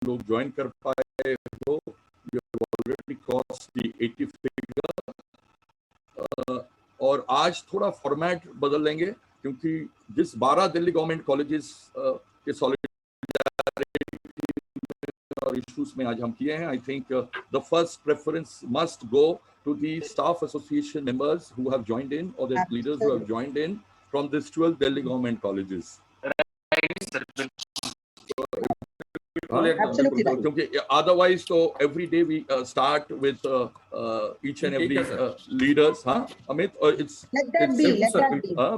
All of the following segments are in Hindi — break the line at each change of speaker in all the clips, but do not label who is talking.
लोग ज्वाइन कर पाए हो, you have already crossed the 80 figure. और आज थोड़ा फॉर्मेट बदल लेंगे क्योंकि जिस 12 दिल्ली गवर्नमेंट कॉलेजेस के सॉलिडारिटी और इश्यूज में आज हम किए हैं, I think the first preference must go to the staff association members who have joined in, or the leaders who have joined in from these 12 Delhi government colleges.
Absolutely right.
क्योंकि otherwise तो every day we start with each and every leaders, हाँ Amit, it's
let that be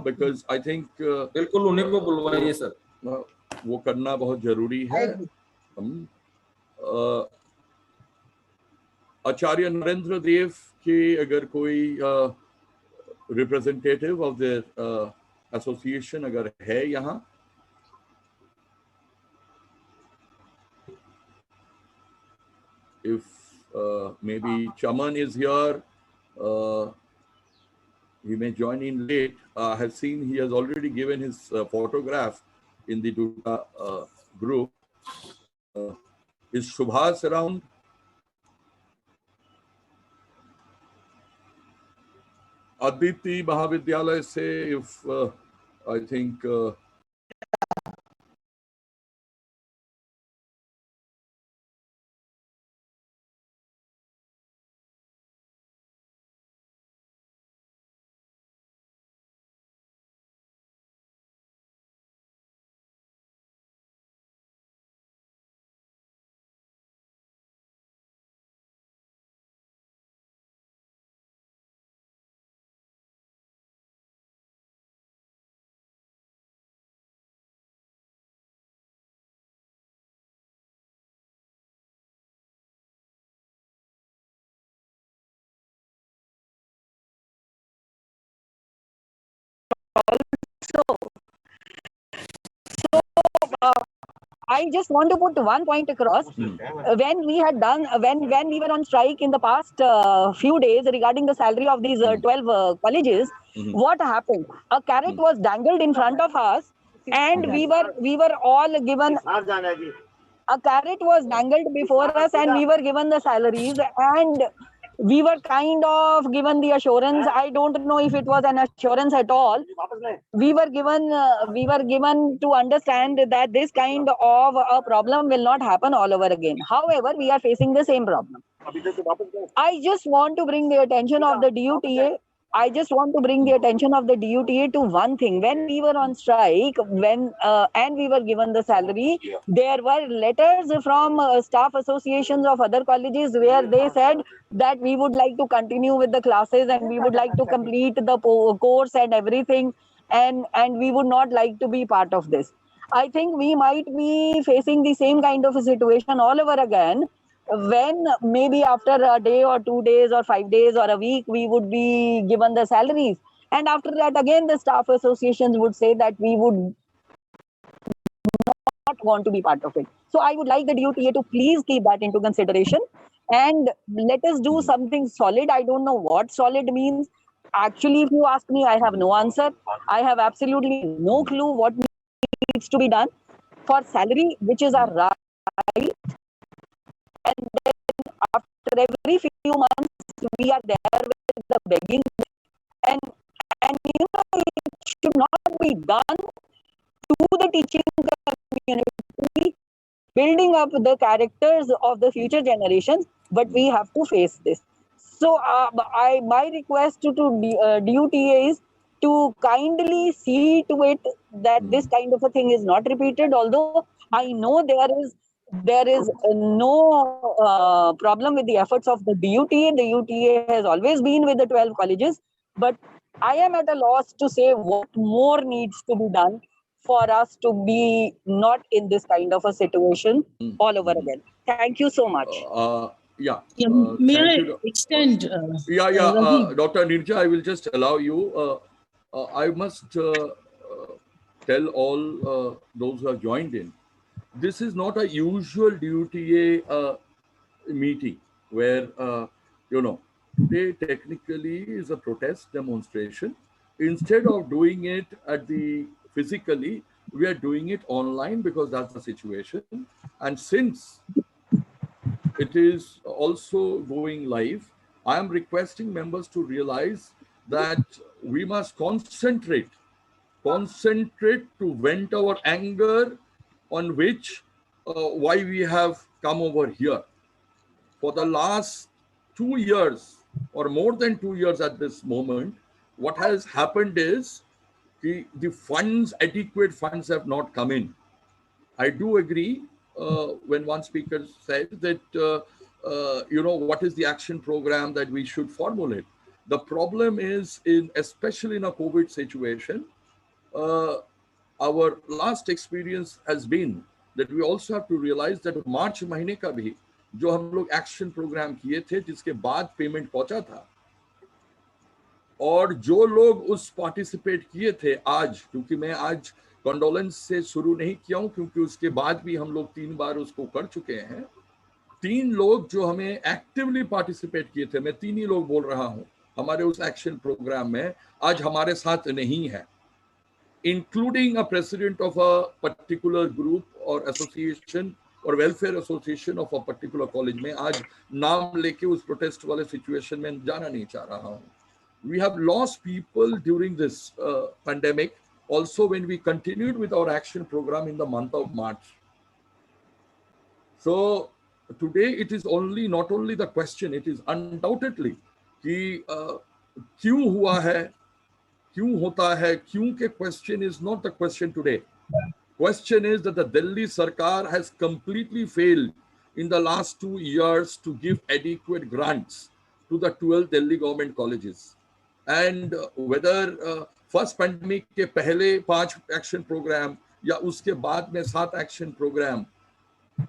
because I think
बिल्कुल उन्हीं को बुलवाइए सर,
वो करना बहुत जरूरी है. आचार्य नरेंद्र देव के अगर कोई रिप्रेजेंटेटिव ऑफ द एसोसिएशन अगर है यहाँ, if maybe Chaman is here, he may join in late. I have seen he has already given his photograph in the Durga group. Is Subhas around? Aditi Mahavidyalaya say, if I think
I just want to put one point across. When we had done, when we were on strike in the past few days regarding the salary of these 12 colleges, what happened? A carrot was dangled in front of us, and we were all given. A carrot was dangled before us, and we were given the salaries, and we were kind of given the assurance. I don't know if it was an assurance at all. We were given to understand that this kind of a problem will not happen all over again. However, we are facing the same problem. I just want to bring the attention of the DUTA. I just want to bring the attention of the DUTA to one thing. When we were on strike, and we were given the salary, there were letters from staff associations of other colleges where they said that we would like to continue with the classes and we would like to complete the course and everything, and we would not like to be part of this. I think we might be facing the same kind of a situation all over again, when maybe after a day or 2 days or 5 days or a week, we would be given the salaries. And after that, again, the staff associations would say that we would not want to be part of it. So I would like the DUTA to please keep that into consideration and let us do something solid. I don't know what solid means. Actually, if you ask me, I have no answer. I have absolutely no clue what needs to be done for salary, which is our right. And then after every few months, we are there with the begging, and you know, it should not be done to the teaching community, building up the characters of the future generations, but we have to face this. So my request to DUTA is to kindly see to it that this kind of a thing is not repeated, although I know there is no problem with the efforts of the DUTA. The UTA has always been with the 12 colleges, but I am at a loss to say what more needs to be done for us to be not in this kind of a situation all over again. Thank you so much.
May I extend?
Dr. Nirja, I will just allow you. I must tell all those who have joined in, this is not a usual DUTA meeting where, today technically is a protest demonstration. Instead of doing it physically, we are doing it online because that's the situation. And since it is also going live. I am requesting members to realize that we must concentrate to vent our anger on which why we have come over here. For the last 2 years or more than 2 years at this moment, what has happened is the funds, adequate funds have not come in. I do agree when one speaker said that, what is the action program that we should formulate? The problem is, especially in a COVID situation, our last experience has been that we also have to realize that मार्च महीने का भी जो हम लोग एक्शन प्रोग्राम किए थे, जिसके बाद पेमेंट पहुंचा था, और जो लोग उस पार्टिसिपेट किए थे आज, क्योंकि मैं आज कंडोलेंस से शुरू नहीं किया हूं, क्योंकि उसके बाद भी हम लोग 3 बार उसको कर चुके हैं। 3 लोग जो हमें एक्टिवली पार्टिसिपेट किए थे, मैं 3 ही लोग बोल रहा हूं, हमारे उस एक्शन प्रोग्राम में आज हमारे साथ नहीं है, including a president of a particular group और एसोसिएशन और welfare association of a particular college में आज नाम लेके उस प्रोटेस्ट वाले सिचुएशन में जाना नहीं चाह रहा हूं। We have lost people during this pandemic, also when we continued with our action program in the month of March. So today it is not only the question, it is undoubtedly कि क्यों हुआ है, क्यों होता है, क्यों के question is not the question today. Question is that the Delhi Sarkar has completely failed in the last 2 years to give adequate grants to the 12 Delhi government colleges. And whether first pandemic के पहले 5 एक्शन प्रोग्राम या उसके बाद में 7 एक्शन प्रोग्राम,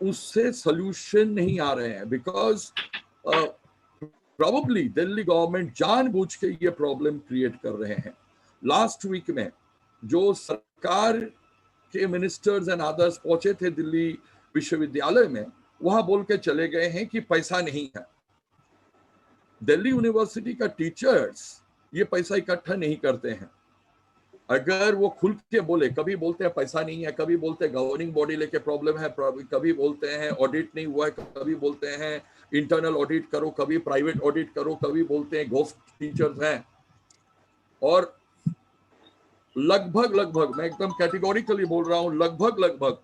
उससे सॉल्यूशन नहीं आ रहे हैं, बिकॉज probably दिल्ली गवर्नमेंट जानबूझ के ये प्रॉब्लम क्रिएट कर रहे हैं। लास्ट वीक में जो सरकार के मिनिस्टर्स एंड अदर्स पहुंचे थे दिल्ली विश्वविद्यालय में, वहां बोल के चले गए हैं कि पैसा नहीं है। दिल्ली यूनिवर्सिटी का टीचर्स ये पैसा इकट्ठा नहीं करते हैं। अगर वो खुल के बोले, कभी बोलते हैं पैसा नहीं है, कभी बोलते हैं गवर्निंग बॉडी लेके प्रॉब्लम है, कभी बोलते हैं ऑडिट नहीं हुआ है, कभी बोलते हैं इंटरनल ऑडिट करो, कभी प्राइवेट ऑडिट करो, कभी बोलते हैं घोस्ट टीचर्स हैं। और लगभग मैं एकदम कैटेगोरिकली बोल रहा हूं, लगभग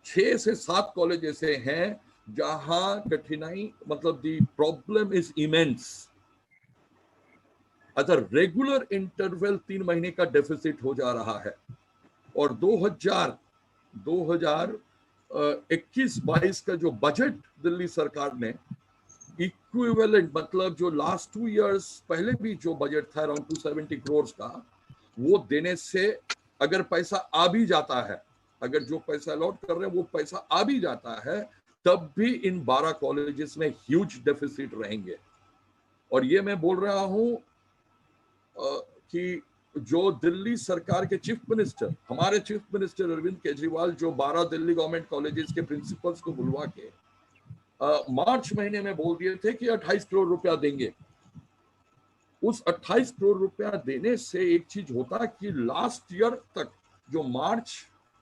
6 से 7 कॉलेज ऐसे हैं जहां कठिनाई, मतलब दी प्रॉब्लम इज इमेंस। अगर रेगुलर इंटरवल 3 महीने का डेफिसिट हो जा रहा है, और 2021-22 का जो बजट दिल्ली सरकार ने इक्विवेलेंट, मतलब जो लास्ट 2 इयर्स पहले भी जो बजट था अराउंड 270 करोड़ का, वो देने से अगर पैसा आ भी जाता है, अगर जो पैसा अलॉट कर रहे हैं वो पैसा आ भी जाता है, तब भी इन 12 कॉलेजेस में ह्यूज डेफिसिट रहेंगे। और ये मैं बोल रहा हूं कि जो दिल्ली सरकार के चीफ मिनिस्टर, हमारे चीफ मिनिस्टर अरविंद केजरीवाल, जो 12 दिल्ली गवर्नमेंट कॉलेजेस के प्रिंसिपल्स को बुलवा के मार्च महीने में बोल दिए थे कि 28 करोड़ रुपया देंगे। उस 28 करोड़ रुपया देने से एक चीज होता कि लास्ट ईयर तक जो मार्च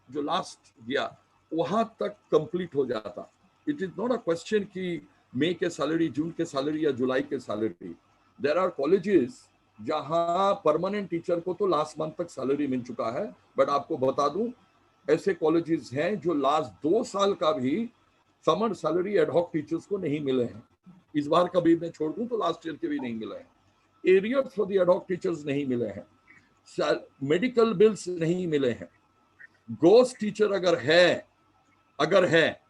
जो लास्ट गया वहां तक कंप्लीट हो जाता। It is not a question कि मई के सैलरी, जून के सैलरी या जुलाई के सैलरी। देयर आर कॉलेजेस जहां परमानेंट टीचर को तो लास्ट मंथ तक सैलरी मिल चुका है, बट आपको बता दूं ऐसे कॉलेजेस हैं जो लास्ट 2 साल का भी समर सैलरी एडहॉक टीचर्स को नहीं मिले हैं। इस बार कभी मैं छोड़ दूं तो लास्ट ईयर के भी नहीं मिले हैं। Arrears for the ad hoc teachers नहीं मिले हैं, मेडिकल बिल्स नहीं मिले हैं। गोस्ट टीचर अगर है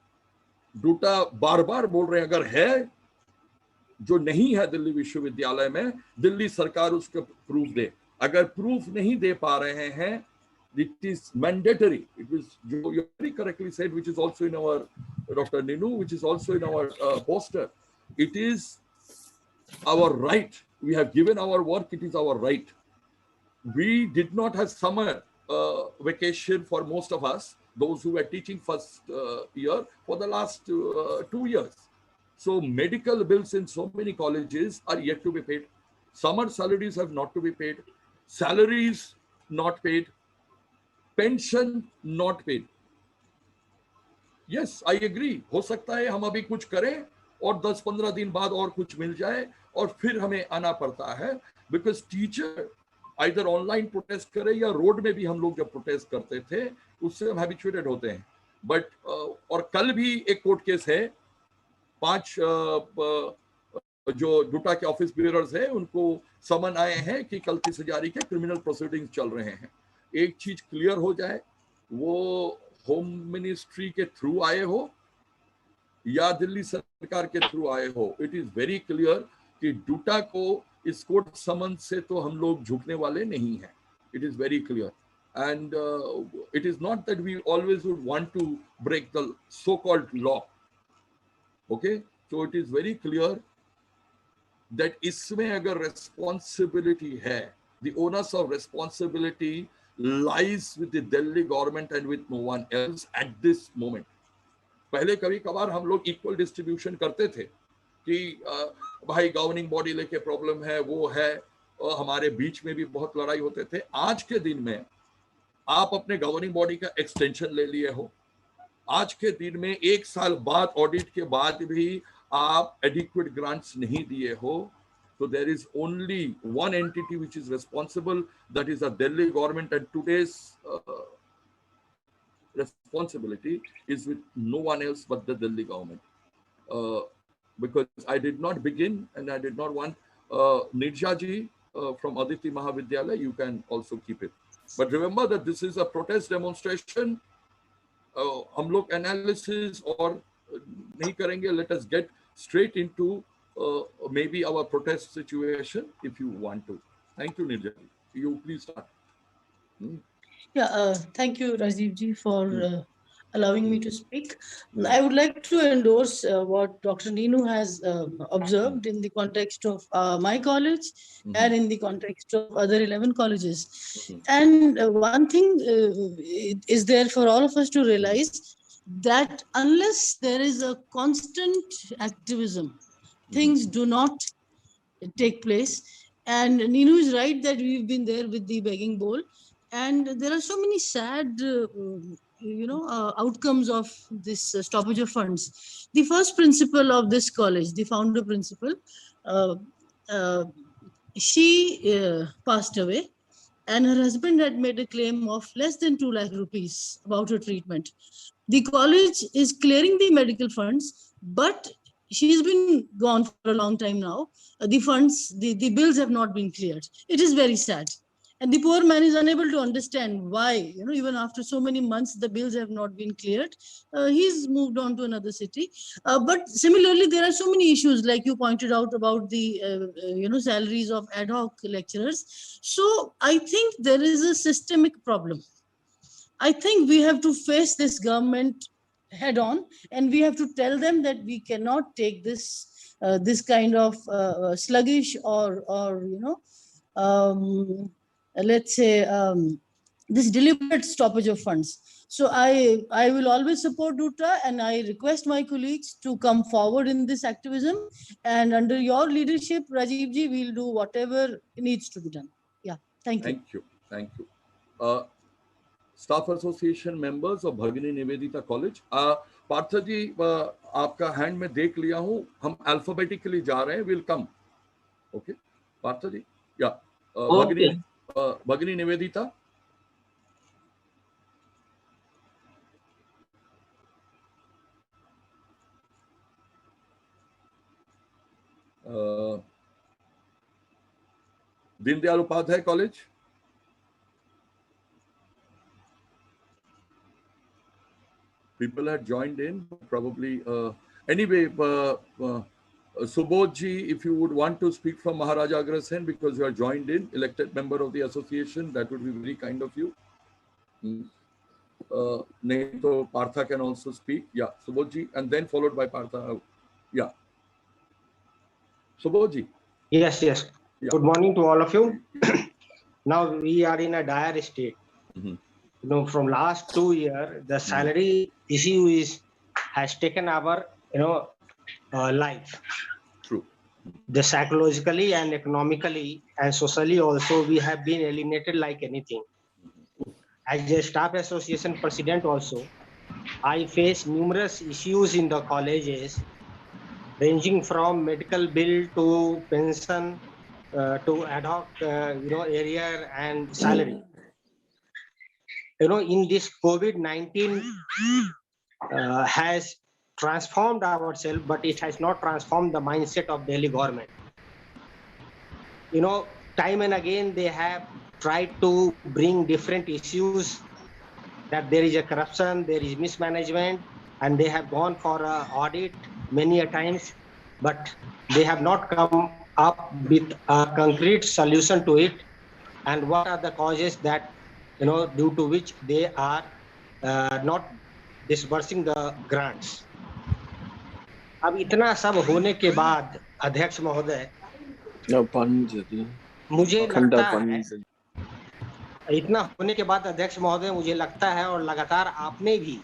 डूटा बार बोल रहे हैं, अगर है जो नहीं है दिल्ली विश्वविद्यालय में, दिल्ली सरकार उसका प्रूफ दे। अगर प्रूफ नहीं दे पा रहे हैं, it is mandatory. It was, you very correctly said, which is also in our Dr. Ninu, which is also in our poster. It is our right. We have given our work. It is our right. We did not have summer vacation for most of us, those who were teaching first year, for the last 2 years. So medical bills in so many colleges are yet to be paid. Summer salaries have not to be paid. Salaries not paid. Pension not paid. Yes I agree, हो सकता है हम अभी कुछ करें और 10-15 दिन बाद और कुछ मिल जाए और फिर हमें आना पड़ता है, because teacher either online protest करे या रोड में भी हम लोग जब प्रोटेस्ट करते थे उससे हम हैबिचुएटेड होते हैं। बट और कल भी एक कोर्ट केस है, 5 जो डूटा के ऑफिस बेयरर्स हैं उनको समन आए हैं कि कल 30,000 के क्रिमिनल प्रोसीडिंग्स चल रहे हैं। एक चीज क्लियर हो जाए, वो होम मिनिस्ट्री के थ्रू आए हो या दिल्ली सरकार के थ्रू आए हो, इट इज वेरी क्लियर कि डूटा को इस कोर्ट समन से तो हम लोग झुकने वाले नहीं हैं। It is very clear and it is not that we always would want to break the so-called law. Okay, so it is very clear that इसमें अगर responsibility है, the onus of responsibility lies with the Delhi government and with no one else at this moment. पहले कभी कभार हम लोग इक्वल डिस्ट्रीब्यूशन करते थे कि भाई गवर्निंग बॉडी लेके प्रॉब्लम है, वो है, और हमारे बीच में भी बहुत लड़ाई होते थे। आज के दिन में आप अपने गवर्निंग बॉडी का एक्सटेंशन ले लिए हो, आज के दिन में 1 साल बाद ऑडिट के बाद भी आप एडिक्वेट ग्रांट्स नहीं दिए हो, तो there is only one entity which is responsible, that is the Delhi government, and today's responsibility is with no one else but the Delhi government. Because I did not begin and I did not want Nirja ji from Aditi Mahavidyalaya, you can also keep it. But remember that this is a protest demonstration. हम लोग analysis और नहीं करेंगे. Let us get straight into maybe our protest situation if you want to. Thank you, Nirja ji. You please start.
Yeah, thank you, Rajiv ji, for allowing me to speak. I would like to endorse what Dr. Ninu has observed in the context of my college and in the context of other 11 colleges. And one thing is there for all of us to realize, that unless there is a constant activism, things do not take place. And Ninu is right that we've been there with the begging bowl. And there are so many sad, outcomes of this stoppage of funds. The first principal of this college, the founder principal, she passed away, and her husband had made a claim of less than 2 lakh rupees about her treatment. The college is clearing the medical funds, but she's been gone for a long time now. The funds, the bills have not been cleared. It is very sad. And the poor man is unable to understand why, even after so many months, the bills have not been cleared. He's moved on to another city. But similarly, there are so many issues, like you pointed out about the, salaries of ad hoc lecturers. So I think there is a systemic problem. I think we have to face this government head on, and we have to tell them that we cannot take this kind of sluggish or let's say this deliberate stoppage of funds. So I will always support Duta, and I request my colleagues to come forward in this activism, and under your leadership, Rajiv ji, we'll do whatever needs to be done. Yeah, thank you.
Thank you. Staff Association members of Bhagini Nivedita College, Partha जी आपका हैंड में देख लिया हूं, हम अल्फाबेटिकली जा रहे हैं, विल कम। ओके पार्थ जी, या Bhagini Nivedita. Dindayal Upadhyay College. People had joined in, probably. Anyway, Subodh ji, if you would want to speak from Maharaja Agrasen, because you are joined in, elected member of the association, that would be very kind of you. Nahin to Partha can also speak. Yeah, Subodh ji, and then followed by Partha. Yeah. Subodh ji.
Yes. Yeah. Good morning to all of you. Now we are in a dire state. From last 2 years, the salary issue has taken our, life.
True.
The psychologically and economically and socially also, we have been alienated like anything. As a staff association president also, I face numerous issues in the colleges, ranging from medical bill to pension to ad hoc, area and salary. In this COVID-19 has transformed ourselves, but it has not transformed the mindset of Delhi government. Time and again they have tried to bring different issues, that there is a corruption, there is mismanagement, and they have gone for an audit many a times, but they have not come up with a concrete solution to it. And what are the causes that, due to which they are not disbursing the grants. अब इतना सब होने के बाद अध्यक्ष महोदय, मुझे लगता है, इतना होने के बाद अध्यक्ष महोदय मुझे लगता है, और लगातार आपने भी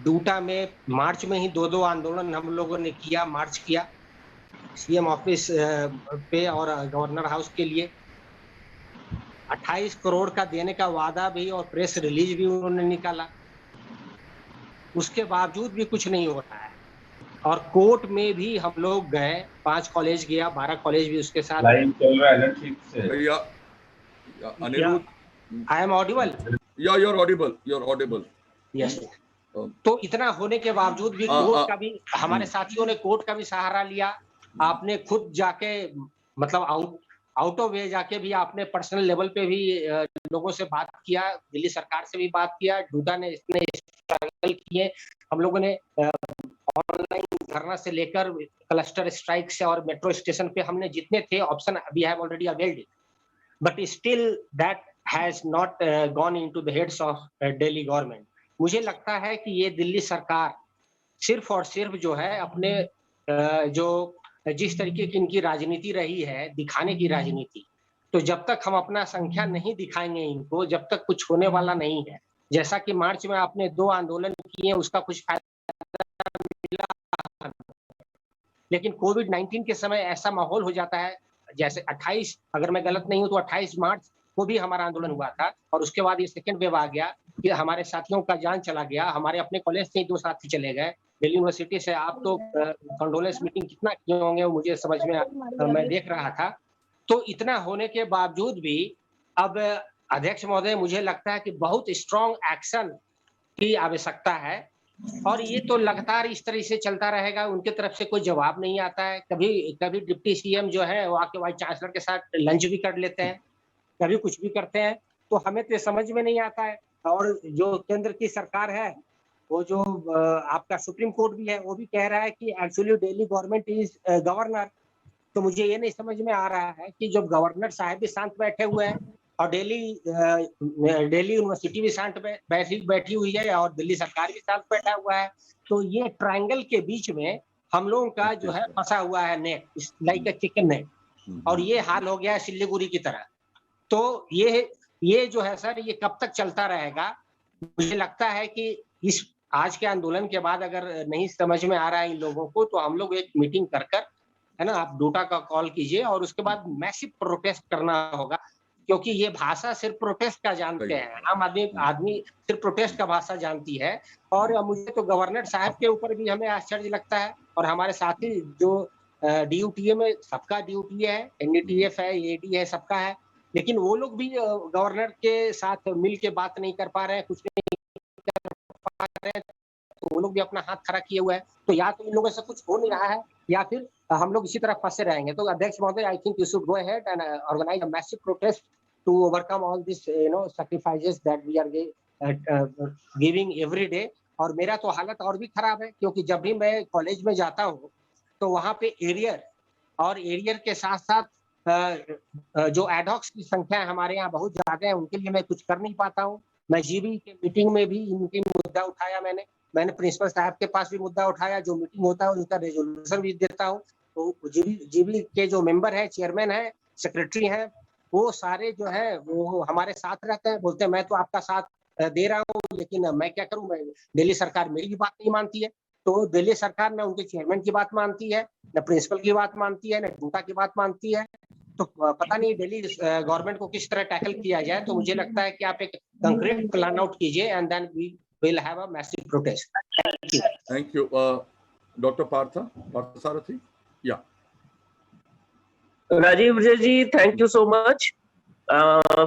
डूटा में मार्च में ही 2 आंदोलन हम लोगों ने किया, मार्च किया सीएम ऑफिस पे और गवर्नर हाउस के लिए। 28 करोड़ का देने का वादा भी और प्रेस रिलीज भी उन्होंने निकाला, उसके बावजूद भी कुछ नहीं होता है। और कोर्ट में भी हम लोग गए, 5 कॉलेज गया, 12 कॉलेज भी उसके साथ।
लाइन चल रहा है ना ठीक से?
Aniruddha,
I am audible?
you're audible.
Yes. तो इतना होने के बावजूद भी कोर्ट का भी, हमारे साथियों ने कोर्ट का भी सहारा लिया। आपने खुद जाके, मतलब आउट ऑफ वे जाके भी आपने पर्सनल लेवल पे भी लोगों से बात किया, दिल्ली सरकार से भी बात किया, डूडा ने इसने स्ट्रगल किए, हम लोगों ने ऑनलाइन धरना से लेकर क्लस्टर स्ट्राइक से और मेट्रो स्टेशन पे हमने जितने थे option, we have already availed it, but still that has not gone into the heads of Delhi government. मुझे लगता है कि ये दिल्ली सरकार सिर्फ और सिर्फ जो है अपने जो जिस तरीके की इनकी राजनीति रही है, दिखाने की राजनीति, तो जब तक हम अपना संख्या नहीं दिखाएंगे इनको, जब तक कुछ होने वाला नहीं है। जैसा कि मार्च में आपने 2 आंदोलन किए, उसका कुछ फायदा मिला, लेकिन कोविड-19 के समय ऐसा माहौल हो जाता है, जैसे 28, अगर मैं गलत नहीं हूं तो 28 मार्च को भी हमारा आंदोलन हुआ था, और उसके बाद ये सेकेंड वेव आ गया कि हमारे साथियों का जान चला गया, हमारे अपने कॉलेज से ही 2 साथी चले गए, दिल्ली यूनिवर्सिटी से। आप तो कंडोलेंस मीटिंग कितना किए होंगे मुझे समझ में, मैं देख रहा था। तो इतना होने के बावजूद भी अब अध्यक्ष महोदय मुझे लगता है कि बहुत स्ट्रॉन्ग एक्शन की आवश्यकता है, और ये तो लगातार इस तरह से चलता रहेगा, उनके तरफ से कोई जवाब नहीं आता है। कभी डिप्टी सीएम जो है वो आके वाइस चांसलर के साथ लंच भी कर लेते हैं, कभी कुछ भी करते हैं, तो हमें तो समझ में नहीं आता है। और जो केंद्र की सरकार है, वो जो आपका सुप्रीम कोर्ट भी है, वो भी कह रहा है कि actually Delhi government is governor. तो मुझे ये नहीं समझ में आ रहा है कि जब गवर्नर साहब भी शांत बैठे हुए हैं और दिल्ली यूनिवर्सिटी भी शांत बैठी हुई है और दिल्ली सरकार भी शांत बैठा हुआ है, तो ये ट्रायंगल के बीच में हम लोगों का जो है फंसा हुआ है नेट, लाइक अ चिकन नेट, और ये हाल हो गया है सिल्लीगुड़ी की तरह। तो ये जो है सर, ये कब तक चलता रहेगा? मुझे लगता है कि इस आज के आंदोलन के बाद अगर नहीं समझ में आ रहा है इन लोगों को, तो हम लोग एक मीटिंग कर है ना, आप डूटा का कॉल कीजिए और उसके बाद मैसिव प्रोटेस्ट करना होगा, क्योंकि ये भाषा सिर्फ प्रोटेस्ट का जानते हैं, आम आदमी सिर्फ प्रोटेस्ट का भाषा जानती है। और मुझे तो गवर्नर साहब के ऊपर भी हमें आश्चर्य लगता है, और हमारे साथी जो DUTA में सबका ड्यूटी है, NDTF है, AD है, सबका है, लेकिन वो लोग भी गवर्नर के साथ मिल के बात नहीं कर पा रहे हैं, कुछ नहीं कर पा रहे हैं, तो वो लोग भी अपना हाथ खड़ा किए हुए हैं। तो या तो इन लोगों से कुछ हो नहीं रहा है, या फिर हम लोग इसी तरह फंसे रहेंगे। तो अध्यक्ष महोदय, I think you should go ahead and organise a massive protest to overcome all this sacrifices that we are giving every day. और मेरा तो हालत और भी खराब है, क्योंकि जब भी मैं कॉलेज में जाता हूँ तो वहाँ पे एरियर के साथ साथ जो एडहॉक्स की संख्या है हमारे यहाँ बहुत ज्यादा है, उनके लिए मैं कुछ कर नहीं पाता हूँ। मैं जीबी के मीटिंग में भी इनकी मुद्दा उठाया, मैंने प्रिंसिपल साहब के पास भी मुद्दा उठाया, जो मीटिंग होता है उनका रेजोल्यूशन भी देता हूँ। तो जीबी के जो मेंबर है, चेयरमैन है, सेक्रेटरी है, वो सारे जो है वो हमारे साथ रहते हैं, बोलते हैं मैं तो आपका साथ दे रहा हूँ, लेकिन मैं क्या करूँ, मैं दिल्ली सरकार मेरी भी बात नहीं मानती है। तो दिल्ली सरकार न उनके चेयरमैन की बात मानती है, न प्रिंसिपल की बात मानती है, न डूटा की बात मानती है। तो पता नहीं दिल्ली गवर्नमेंट को किस तरह टैकल किया जाए। तो मुझे लगता है कि आप एक कंक्रीट प्लान आउट कीजिए and then we we'll have a massive protest. Thank you.
Thank you. Dr. Partha Sarathi? Yeah.
Rajiv ji, thank you so much.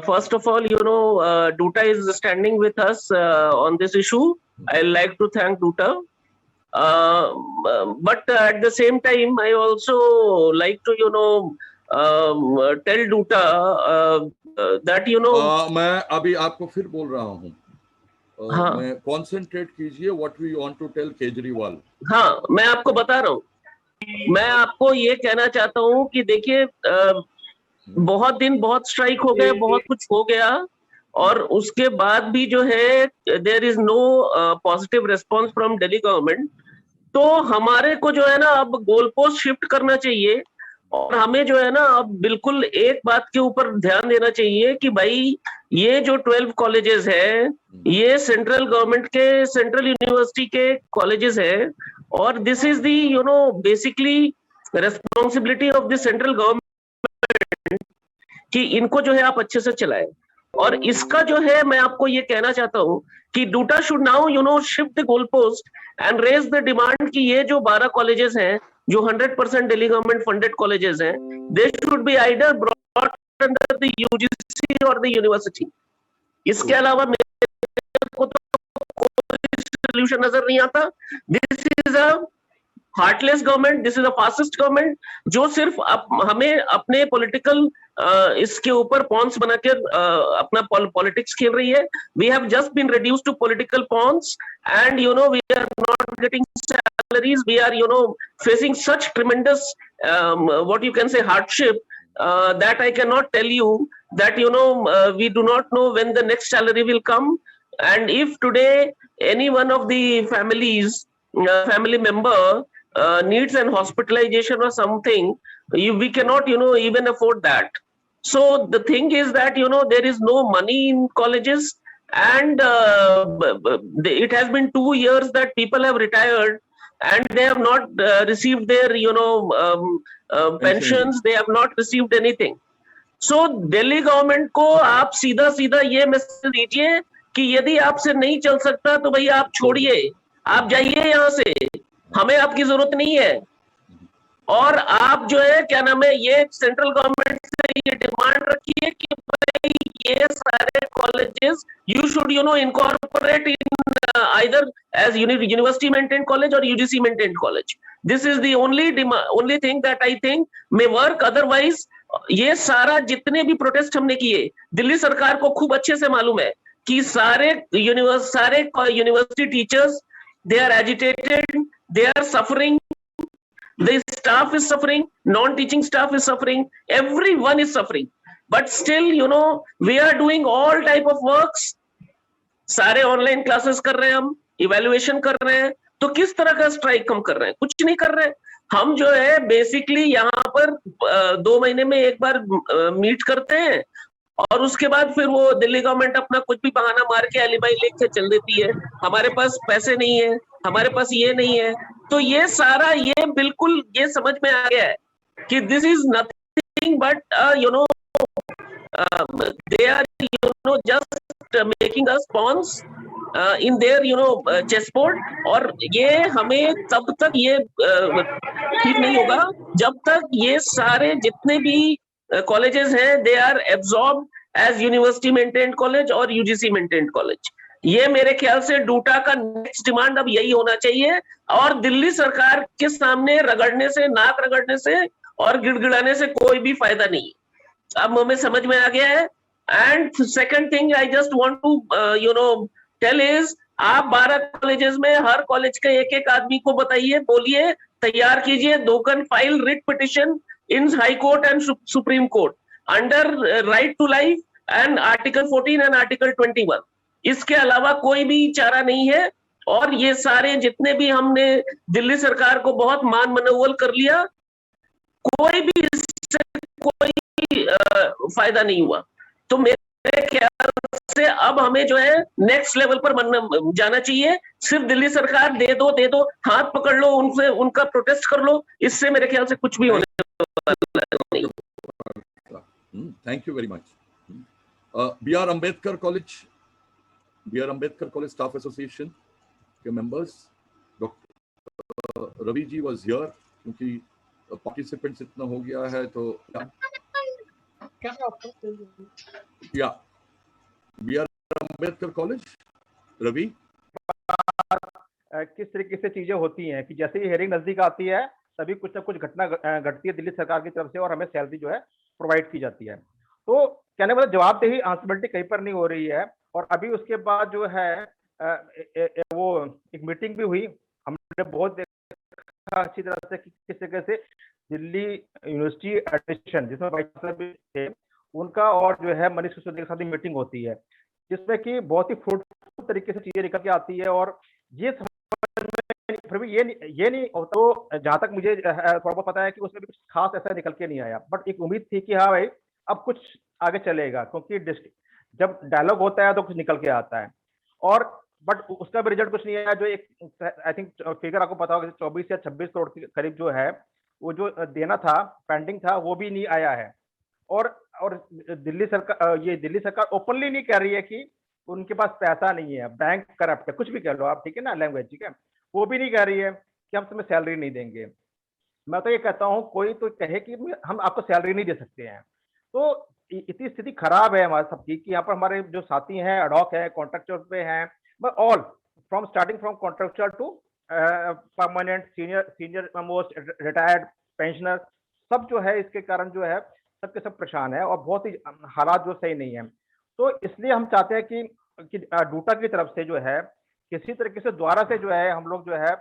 First of all, Duta is standing with us on this issue. I'd like to thank Duta. But at the same time, I also like to, tell Duta that,
मैं अभी आपको फिर बोल रहा हूँ.
हाँ.
मैं concentrate कीजिए what we want to tell Kejriwal.
हाँ, मैं आपको बता रहा हूँ. मैं आपको ये कहना चाहता हूँ कि देखिए बहुत दिन बहुत स्ट्राइक हो गए, बहुत कुछ हो गया, और उसके बाद भी जो है there is no positive response from Delhi government. तो हमारे को जो है ना अब गोल पोस्ट शिफ्ट करना चाहिए, और हमें जो है ना अब बिल्कुल एक बात के ऊपर ध्यान देना चाहिए कि भाई ये जो 12 कॉलेजेस है ये सेंट्रल गवर्नमेंट के, सेंट्रल यूनिवर्सिटी के कॉलेजेस है, और this is the basically responsibility of the central government कि इनको जो है आप अच्छे से चलाएं. और इसका जो है मैं आपको ये कहना चाहता हूँ कि DUTA should now shift the goal post and raise the demand कि ये जो 12 कॉलेजेस हैं जो 100% दिल्ली गवर्नमेंट फंडेड कॉलेजेस हैं, they should be either brought under the UGC और द यूनिवर्सिटी. इसके अलावा मेरे को तो कोई सोल्यूशन नजर नहीं आता. This is a heartless government, this is a fascist government जो सिर्फ हमें अपने पॉलिटिकल इसके ऊपर पॉन्स बनाकर अपना पॉलिटिक्स खेल रही है. We have just been reduced to political pawns and we are not getting salaries. We are facing such tremendous what you can say hardship that I cannot tell you that we do not know when the next salary will come. And if today any one of the family member needs an hospitalization or something, we cannot even afford that. So the thing is that there is no money in colleges, and it has been 2 years that people have retired and they have not received their pensions. They have not received anything. So Delhi government को आप सीधा सीधा ये मैसेज दीजिए कि यदि आपसे नहीं चल सकता तो भैया आप छोड़िए, आप जाइए यहाँ से, हमें आपकी जरूरत नहीं है. और आप जो है क्या नाम है ये सेंट्रल गवर्नमेंट से ये डिमांड रखिए कि भाई ये सारे colleges you should incorporate in either as university maintained college or UGC maintained college. This is the only thing that I think may work. Otherwise ये सारा जितने भी प्रोटेस्ट हमने किए, दिल्ली सरकार को खूब अच्छे से मालूम है कि सारे university teachers they are agitated, they are suffering, the staff is suffering, non-teaching staff is suffering, everyone is suffering, but still we are doing all type of works. सारे ऑनलाइन क्लासेस कर रहे हैं, हम इवैल्यूएशन कर रहे हैं, तो किस तरह का स्ट्राइक हम कर रहे हैं? कुछ नहीं कर रहे हैं. हम जो है बेसिकली यहाँ पर 2 महीने में एक बार मीट करते हैं और उसके बाद फिर वो दिल्ली गवर्नमेंट अपना कुछ भी बहाना मार के एलिबाई लेके चल देती है. हमारे पास पैसे नहीं है, हमारे पास ये नहीं है. तो ये सारा ये बिल्कुल ये समझ में आ गया है कि this is nothing but they are just making us pawns in their chessboard. और ये हमें तब तक ये ठीक नहीं होगा जब तक ये सारे जितने भी कॉलेजेस हैं they are absorbed as university maintained college और UGC maintained college. ये मेरे ख्याल से डूटा का नेक्स्ट डिमांड अब यही होना चाहिए. और दिल्ली सरकार के सामने रगड़ने से, नाक रगड़ने से और गिड़गिड़ाने से कोई भी फायदा नहीं. अब हमें समझ में आ गया है. And second thing I just want to tell is, आप 12 कॉलेजेस में हर कॉलेज के एक आदमी को बताइए, बोलिए, तैयार कीजिए, दो can file writ petition in High Court and Supreme Court under right to life and article 14 and article 21. इसके अलावा कोई भी चारा नहीं है. और ये सारे जितने भी हमने दिल्ली सरकार को बहुत मान मनोवल कर लिया, कोई भी इससे कोई फायदा नहीं हुआ. तो मेरे ख्याल से अब हमें जो है नेक्स्ट लेवल पर जाना चाहिए. सिर्फ दिल्ली सरकार दे दो, हाथ पकड़ लो उनसे, उनका प्रोटेस्ट कर लो, इससे मेरे ख्याल से कुछ भी होने वाला नहीं.
Thank you very much. BR Ambedkar College. B.R. Ambedkar College Staff Association के members, Dr. Ravi ji was here क्योंकि participants इतना हो गया है तो yeah, B.R. Ambedkar College, Ravi.
किस तरीके से चीजें होती हैं कि जैसे ही हेयरिंग नजदीक आती है तभी कुछ ना कुछ घटना घटती है दिल्ली सरकार की तरफ से और हमें सैलरी जो है प्रोवाइड की जाती है। तो कहने मतलब जवाबदेही आंसबिलिटी कहीं पर नहीं हो रही है। और अभी उसके बाद जो है वो एक मीटिंग भी हुई, हमने बहुत देखा अच्छी तरह से कि किस तरीके से दिल्ली यूनिवर्सिटी एडमिशन जिसमें वाइस चांसलर भी थे उनका और जो है मनीष सिसोदिया के साथ मीटिंग होती है जिसमें कि बहुत ही फ्रूटफुल तरीके से चीजें निकल के आती है। और ये फिर भी ये नहीं होता। तो जहां तक मुझे थोड़ा बहुत पता है कि उसमें भी कुछ खास ऐसा निकल के नहीं आया, बट एक उम्मीद थी कि हाँ भाई अब कुछ आगे चलेगा क्योंकि जब डायलॉग होता है तो कुछ निकल के आता है। और बट उसका भी रिजल्ट कुछ नहीं आया। जो एक आई थिंक फिगर आपको पता होगा 24 या 26 करोड़ के करीब जो है वो जो देना था पेंडिंग था वो भी नहीं आया है। और दिल्ली सरकार ओपनली नहीं कह रही है कि उनके पास पैसा नहीं है, बैंक करप्ट है, कुछ भी कह लो आप, ठीक है ना, लैंग्वेज, ठीक है, वो भी नहीं कह रही है कि हम तुम्हें सैलरी नहीं देंगे। मैं तो ये कहता हूँ कोई तो कहे कि हम आपको सैलरी नहीं दे सकते हैं। तो इतनी स्थिति खराब है हमारे सबकी कि यहाँ पर हमारे जो साथी हैं एडॉक है, कॉन्ट्रैक्चुअल पे हैं, but all from starting from contractual to permanent, senior most, retired, pensioner, सब जो है इसके कारण जो है सबके सब परेशान है और बहुत ही हालात जो सही नहीं है। तो इसलिए हम चाहते हैं कि डूटा की तरफ से जो है किसी तरीके से दोबारा से जो है हम लोग जो है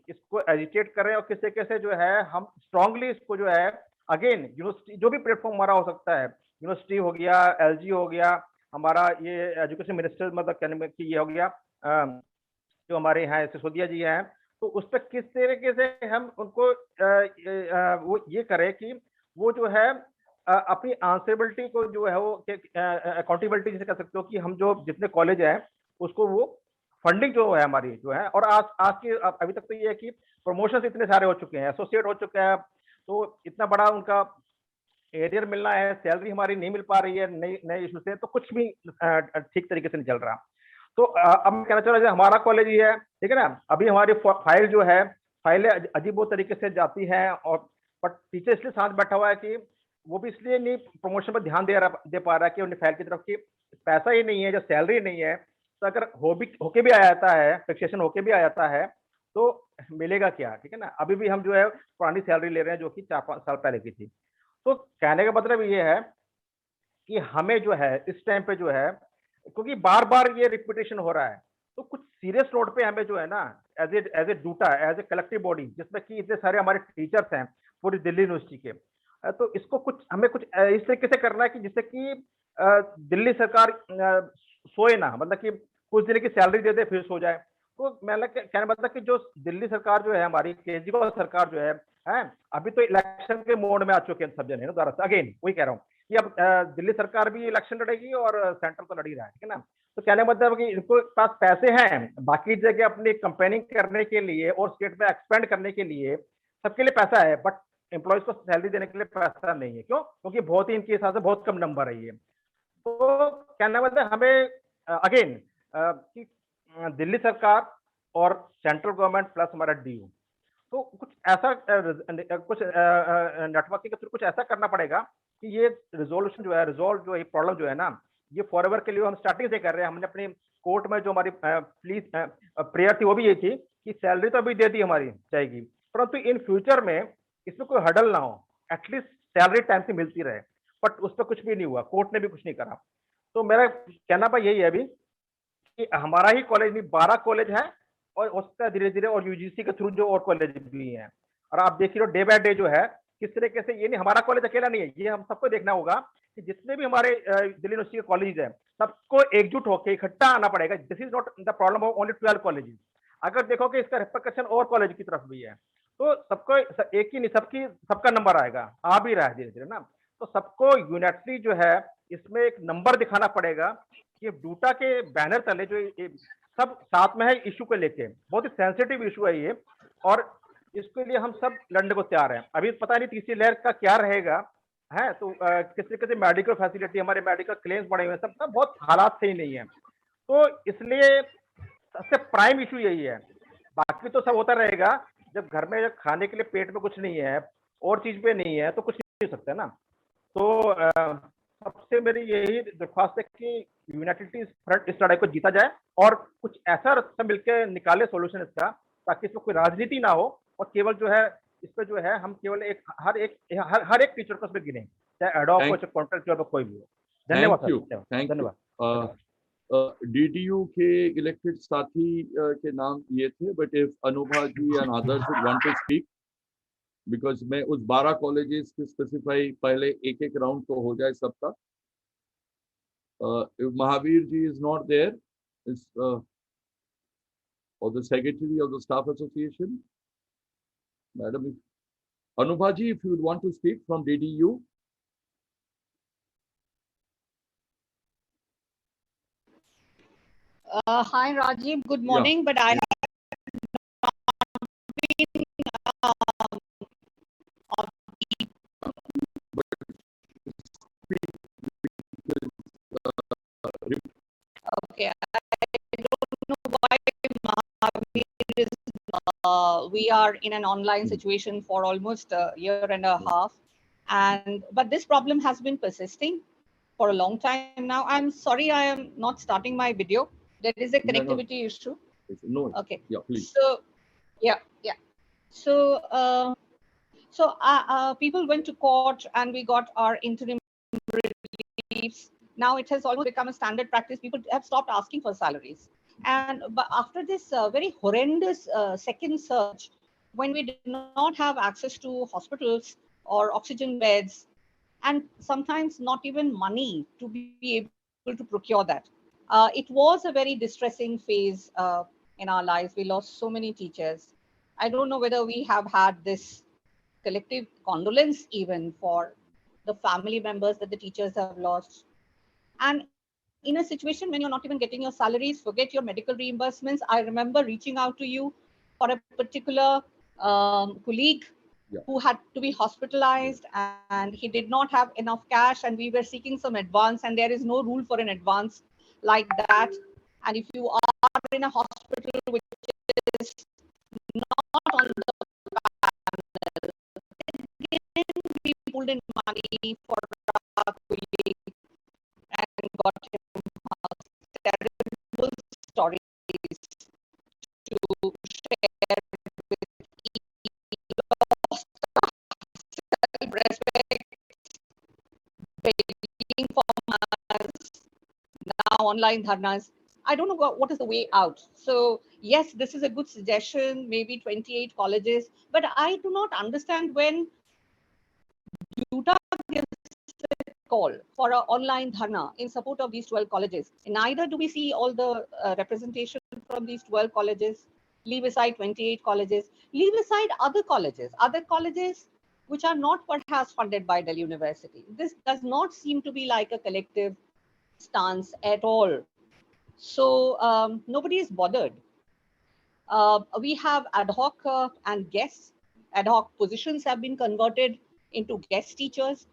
इसको एजिटेट करें और किसी तरीके से जो है हम स्ट्रांगली इसको जो है अगेन यूनिवर्सिटी जो भी प्लेटफॉर्म हमारा हो सकता है, यूनिवर्सिटी हो गया, एलजी हो गया, हमारा ये एजुकेशन मिनिस्टर मतलब कहने में कि ये हो गया जो हमारे यहाँ सिसोदिया जी हैं, तो उस पर किस तरीके से हम उनको वो ये करें कि वो जो है अपनी आंसरेबिलिटी को जो है वो अकाउंटेबिलिटी जिसे कह सकते हो कि हम जो जितने कॉलेज हैं उसको वो फंडिंग जो है हमारी जो है। और आज के अभी तक तो ये है कि प्रमोशन इतने सारे हो चुके हैं, एसोसिएट हो चुके हैं, तो इतना बड़ा उनका एरियर मिलना है, सैलरी हमारी नहीं मिल पा रही है नए इशू से, तो कुछ भी ठीक तरीके से नहीं चल रहा। तो अब मैं कहना चाह रहा हूँ हमारा कॉलेज ही है, ठीक है ना, अभी हमारी फाइल जो है फाइलें अजीब वो तरीके से जाती हैं और बट टीचर इसलिए साथ बैठा हुआ है कि वो भी इसलिए नहीं प्रमोशन पर ध्यान दे पा रहा है कि उन्हें फाइल की तरफ की पैसा ही नहीं है, जो सैलरी नहीं है, तो अगर होके भी आ जाता है, फिक्सेशन होके भी आ जाता है तो मिलेगा क्या, ठीक है ना। अभी भी हम जो है पुरानी सैलरी ले रहे हैं जो कि 4-5 साल पहले की थी। तो कहने का मतलब ये है कि हमें जो है इस टाइम पे जो है क्योंकि बार बार ये रिपीटेशन हो रहा है, तो कुछ सीरियस नोट पे हमें जो है ना as a DUTA, as a collective body जिसमें कि इतने सारे हमारे टीचर्स हैं पूरी दिल्ली यूनिवर्सिटी के, तो इसको हमें कुछ इस तरीके से करना है कि जिससे कि दिल्ली सरकार सोए ना, मतलब कि कुछ दिन की सैलरी दे दे फिर सो जाए। तो मैं कहने मतलब कि जो दिल्ली सरकार जो है हमारी केजरीवाल सरकार जो है अभी तो इलेक्शन के मोड में आ चुके हैं सब जने ना, दोबारा अगेन वही कह रहा हूँ कि अब दिल्ली सरकार भी इलेक्शन लड़ेगी और सेंट्रल तो लड़ ही रहा है, ठीक है ना। तो कहने मतलब कि इनको पास पैसे हैं बाकी जगह अपनी कंपेनिंग करने के लिए और स्टेट में एक्सपेंड करने के लिए, सबके लिए पैसा है, बट एम्प्लॉयज को सैलरी देने के लिए पैसा नहीं है। क्यों? क्योंकि बहुत ही इनके हिसाब से बहुत कम नंबर है ये। तो कहना मतलब हमें अगेन कि दिल्ली सरकार और सेंट्रल गवर्नमेंट प्लस हमारा डीयू, तो कुछ ऐसा कुछ नेटवर्किंग के थ्रू कुछ ऐसा करना पड़ेगा कि ये रिजोल्यूशन जो है रिजोल्व जो है प्रॉब्लम जो है ना ये फॉरएवर के लिए हम स्टार्टिंग से कर रहे हैं। हमने अपने कोर्ट में जो हमारी प्लीज प्रेयर थी वो भी ये थी कि सैलरी तो अभी दे दी हमारी जाएगी, परंतु इन फ्यूचर में इसमें कोई हडल ना हो, एटलीस्ट सैलरी टाइम से मिलती रहे, बट उस पर कुछ भी नहीं हुआ, कोर्ट ने भी कुछ नहीं करा। तो मेरा कहना पर यही है अभी कि हमारा ही कॉलेज नहीं 12 कॉलेज है और उसका धीरे धीरे और यूजीसी के थ्रू जो और कॉलेज भी हैं, और आप देख रहे हो डे बाय डे जो है किस तरीके से, ये नहीं हमारा कॉलेज अकेला नहीं है, ये हम सबको देखना होगा कि जितने भी हमारे दिल्ली यूनिवर्सिटी के कॉलेज है सबको एकजुट होकर इकट्ठा आना पड़ेगा। This is not the problem of only 12 colleges. अगर देखो कि इसका रिपरकशन और कॉलेज की तरफ भी है तो सबको एक ही नहीं सबका नंबर आएगा, आ भी रहा है धीरे धीरे ना। तो सबको यूनिटली जो है इसमें एक नंबर दिखाना पड़ेगा कि डूटा के बैनर तले जो सब साथ में है इशू को लेके, बहुत ही सेंसिटिव इशू है ये, और इसके लिए हम सब लड़ने को तैयार हैं। अभी पता नहीं तीसरी लहर का क्या रहेगा है, तो किस तरीके से मेडिकल फैसिलिटी, हमारे मेडिकल क्लेम्स बढ़े हुए हैं, सब बहुत हालात सही नहीं है। तो इसलिए सबसे प्राइम इशू यही है। बाकी तो सब होता रहेगा, जब घर में जब खाने के लिए पेट में कुछ नहीं है और चीज पे नहीं है तो कुछ नहीं हो सकता ना। तो सबसे मेरी यही दरख्वास्त है कि यूनाइटेड फ्रंट इस लड़ाई को जीता जाए और कुछ ऐसा रास्ता मिलकर निकाले सोल्यूशन इसका, ताकि इसमें कोई राजनीति ना हो और केवल जो है इस पे जो है हम केवल एक हर एक टीचर को इसमें गिने, चाहे एडॉप हो चाहे कॉन्ट्रैक्ट हो कोई भी हो। धन्यवाद सर। धन्यवाद।
DTU के इलेक्टेड साथी के नाम ये थे, but if Anubha ji and others want to speak, because मैं उस 12 कॉलेजेस के स्पेसिफाई पहले एक एक राउंड तो हो जाए सबका। Mahavir ji is not there, is or the secretary of the staff association, madam. Anubha ji, if you would want to speak from DTU.
Hi Rajiv, good morning. But I have been okay. I don't know why Mahavir is, we are in an online situation for almost a year and a half, but this problem has been persisting for a long time now. I'm sorry, I am not starting my video. There is a connectivity issue.
No.
Okay.
Yeah, please.
So, yeah. So, people went to court and we got our interim reliefs. Now it has almost become a standard practice. People have stopped asking for salaries. But after this very horrendous second surge, when we did not have access to hospitals or oxygen beds, and sometimes not even money to be able to procure that, it was a very distressing phase in our lives. We lost so many teachers. I don't know whether we have had this collective condolence even for the family members that the teachers have lost. And in a situation when you're not even getting your salaries, forget your medical reimbursements. I remember reaching out to you for a particular colleague who had to be hospitalized and he did not have enough cash, and we were seeking some advance, and there is no rule for an advance like that. And if you are in a hospital which is not on the panel, then we pulled in money for our colleague and got him terrible stories to share with lost self-respect, begging for us, now online dharnas. I don't know what is the way out. So yes, this is a good suggestion, maybe 28 colleges, but I do not understand when UTA gives a call for an online dharna in support of these 12 colleges. Neither do we see all the representation from these 12 colleges. Leave aside 28 colleges, leave aside other colleges which are not perhaps funded by Delhi University. This does not seem to be like a collective stance at all. So nobody is bothered. We have ad hoc and guests. Ad hoc positions have been converted into guest teachers.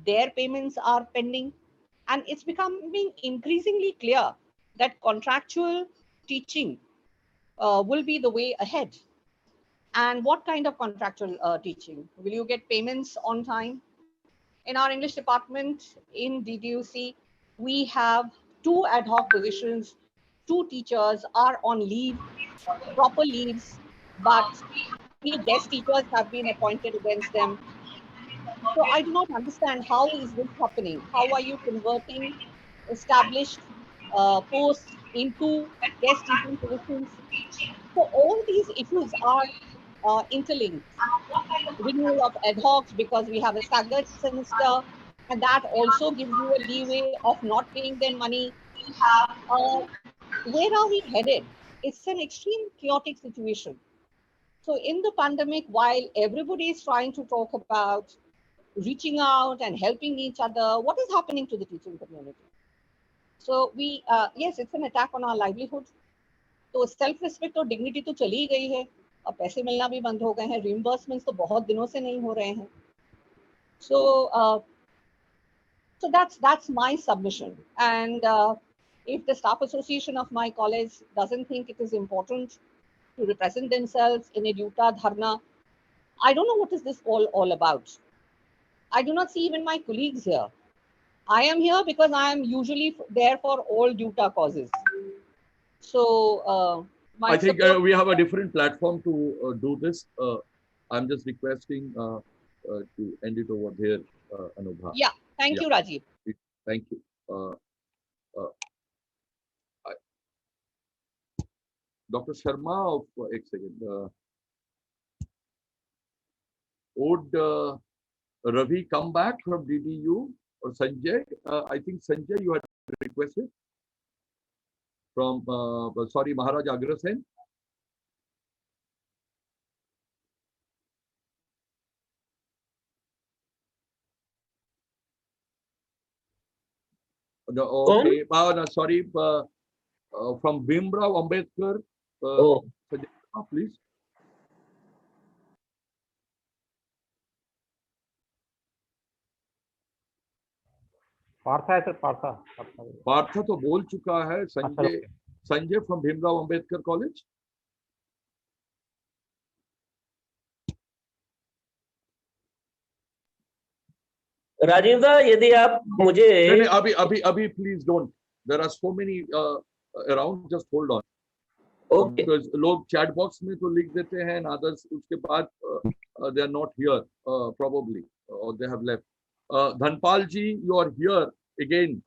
Their payments are pending. And it's becoming increasingly clear that contractual teaching will be the way ahead. And what kind of contractual teaching? Will you get payments on time? In our English department in DDUC, we have 2 ad hoc positions. 2 teachers are on leave, proper leaves, but 3 guest teachers have been appointed against them. So I do not understand, how is this happening? How are you converting established posts into guest teaching positions? So all these issues are interlinked. Renewal of ad hocs because we have a staggered semester, and that also gives you a leeway of not paying them money. Where are we headed? It's an extreme chaotic situation. So in the pandemic, while everybody is trying to talk about reaching out and helping each other, what is happening to the teaching community? So yes, it's an attack on our livelihood. तो सेल्फ रिस्पेक्ट और डिग्निटी तो चली ही गई है, अब पैसे मिलना भी बंद हो गए हैं, रिइंबर्समेंट्स तो बहुत दिनों से नहीं हो रहे हैं. So that's my submission. And If the staff association of my college doesn't think it is important to represent themselves in a Duta Dharna, I don't know what is this all about. I do not see even my colleagues here. I am here because I am usually there for all Duta causes. So
I think we have a different platform to do this. I'm just requesting to end it over there, Anubha.
Yeah, thank you, Rajiv.
Thank you. Dr. Sharma, एक second. Would Ravi come back from DDU or Sanjay? I think Sanjay, you had requested from, sorry, Maharaj Agrasen. No, okay, no, sorry, from Bhimrao Ambedkar. Sanjay, please.
Partha है सर,
पार्था तो बोल चुका है. Sanjay from Bhimrao Ambedkar College.
Rajendra, यदि आप मुझे
अभी please don't. There are so many around. Just hold on.
Okay.
Because लोग chat box में तो लिख देते हैं, and others उसके बाद they are not here probably, or they have left. Dhanpal ji, you are here again.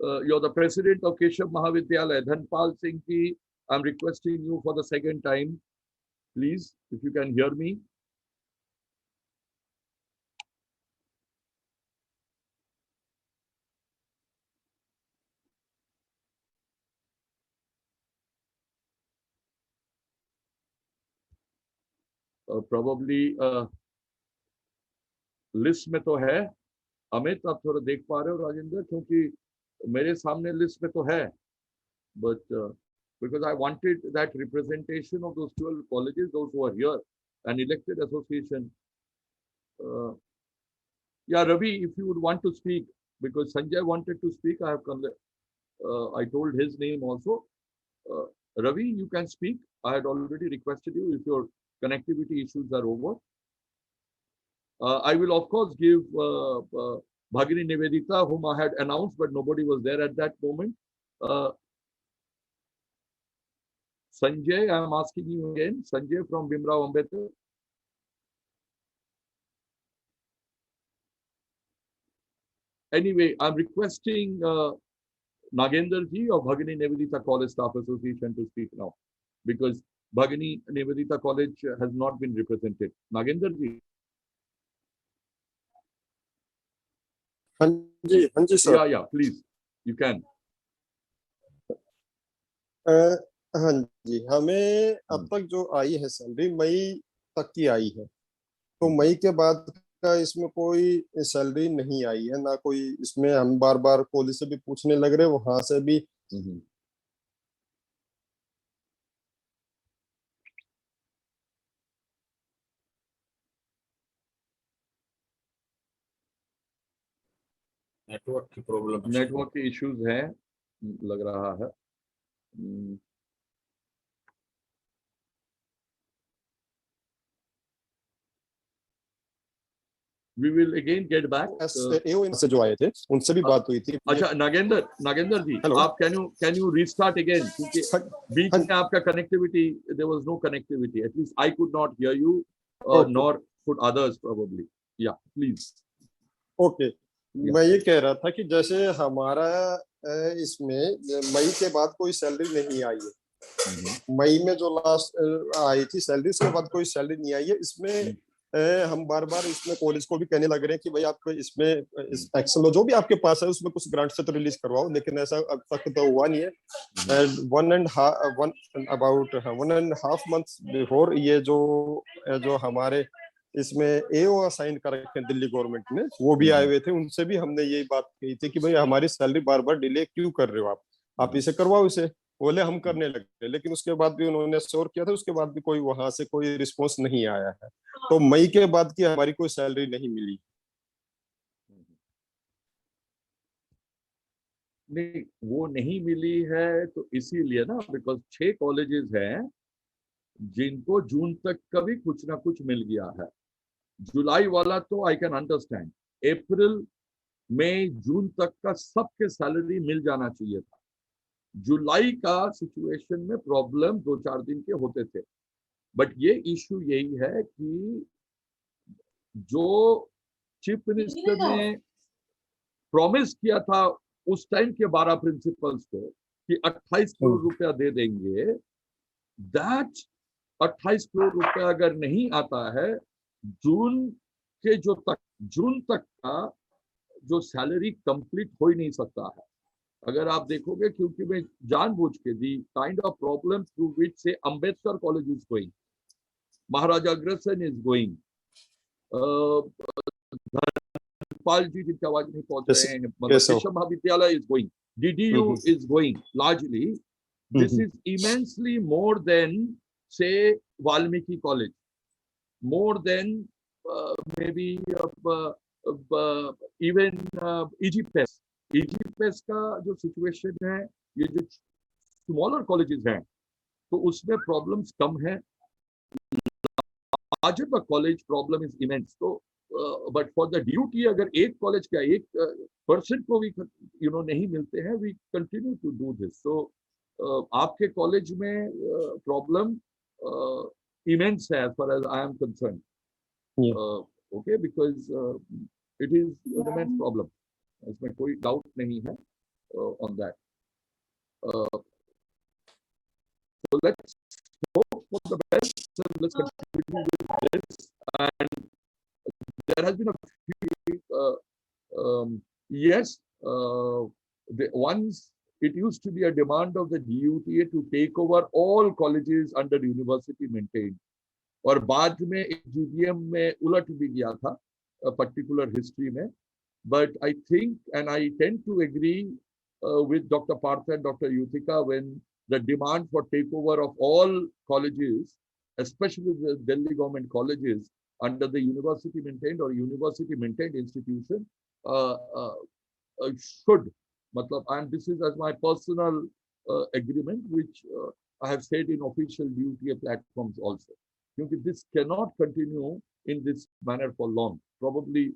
You are the president of Keshav Mahavidyalaya. Dhanpal Singh ji, I'm requesting you for the second time, please, if you can hear me. Probably list में तो है. अमित, आप थोड़ा देख पा रहे हो राजेंद्र, क्योंकि मेरे सामने लिस्ट में तो है, but because I wanted that representation of those 12 colleges, those who are here, an elected association. Yeah, Ravi, if you would want to speak, because Sanjay wanted to speak, I have come. I told his name also. Ravi, you can speak. I had already requested you if your connectivity issues are over. I will of course give Bhagini Nivedita, whom I had announced, but nobody was there at that moment. Sanjay, I am asking you again. Sanjay from Bhimrao Ambedkar. Anyway, I'm requesting Nagendra ji of Bhagini Nivedita College Staff Association to speak now, because Bhagini Nivedita College has not been represented. Nagendra ji.
हाँ जी sir.
Yeah, please, you can.
हाँ जी, हमें अब तक जो आई है सैलरी मई तक की आई है, तो मई के बाद का इसमें कोई सैलरी नहीं आई है, ना कोई इसमें. हम बार बार कॉलेज से भी पूछने लग रहे, वहां से भी.
नेटवर्क की प्रॉब्लम,
नेटवर्क के इश्यूज हैं लग रहा है. We will again get back.
से जो आए थे उनसे भी बात हुई थी.
अच्छा, नागेंद्र जी, आप can you restart again, क्योंकि बीच में आपका connectivity, there was no connectivity. At least I could not hear you, nor could others probably. Yeah, please.
Okay. मैं ये कह रहा था कि जैसे हमारा इसमें मई के बाद कोई सैलरी नहीं आई है. मई में जो लास्ट आई थी सैलरी, उसके बाद कोई सैलरी नहीं आई है. इसमें हम बार बार इसमें कॉलेज को भी कहने लग रहे हैं कि भाई आप इसमें एक्सेल जो भी आपके पास है उसमें कुछ ग्रांट से तो रिलीज करवाओ, लेकिन ऐसा अब तक तो हुआ नहीं है. about 1.5 months बिफोर ये जो हमारे इसमें एओ असाइन कर रखे हैं दिल्ली गवर्नमेंट ने, वो भी आए हुए थे. उनसे भी हमने यही बात कही थी कि भाई हमारी सैलरी बार बार डिले क्यों कर रहे हो आप इसे करवाओ इसे. बोले हम करने लगे, लेकिन उसके बाद भी उन्होंने श्योर किया था, उसके बाद भी कोई वहां से कोई रिस्पॉन्स नहीं आया है. तो मई के बाद की हमारी कोई सैलरी नहीं मिली.
नहीं, वो नहीं मिली है तो इसीलिए ना, बिकॉज 6 कॉलेजेस हैं जिनको जून तक का भी कुछ ना कुछ मिल गया है। जुलाई वाला तो आई कैन अंडरस्टैंड, अप्रैल मई जून तक का सबके सैलरी मिल जाना चाहिए था। जुलाई का सिचुएशन में प्रॉब्लम 2-4 दिन के होते थे, बट ये इशू यही है कि जो चीफ मिनिस्टर ने प्रॉमिस किया था उस टाइम के 12 प्रिंसिपल्स को कि 28 करोड़ रुपया दे देंगे, दैट 28 करोड़ रुपया अगर नहीं आता है जून तक का जो सैलरी कंप्लीट हो ही नहीं सकता है। अगर आप देखोगे, क्योंकि मैं जानबूझ के the kind of problem through which से Ambedkar college is going, Maharaja Agrasen is going, Dhanpal ji जिनकी आवाज नहीं पहुंच रहे हैं, Keshav Mahavidyalaya is going, DDU is going largely. This is immensely more than, say, Valmiki College, more than maybe even EGPS. EGPS का जो situation है, ये जो smaller colleges हैं, तो उसमें problems कम है. Larger the college problem is immense. So, but for the DUT, अगर एक college का एक person को भी नहीं मिलते हैं, we continue to do this. So आपके college में problem immense है as far as I am concerned. Okay, because it is an immense problem. इसमें कोई doubt नहीं है on that. So let's hope for the best and let's continue with this. And there has been a few, yes, once it used to be a demand of the DUTA to take over all colleges under university maintained, और बाद में GBM में उलट भी गया था particular history में. But I think, and I tend to agree with Dr. Partha and Dr. Yuthika, when the demand for takeover of all colleges, especially the Delhi government colleges under the university maintained or university maintained institution, should, and this is as my personal agreement, which I have said in official DUTA platforms also. Because this cannot continue in this manner for long. Probably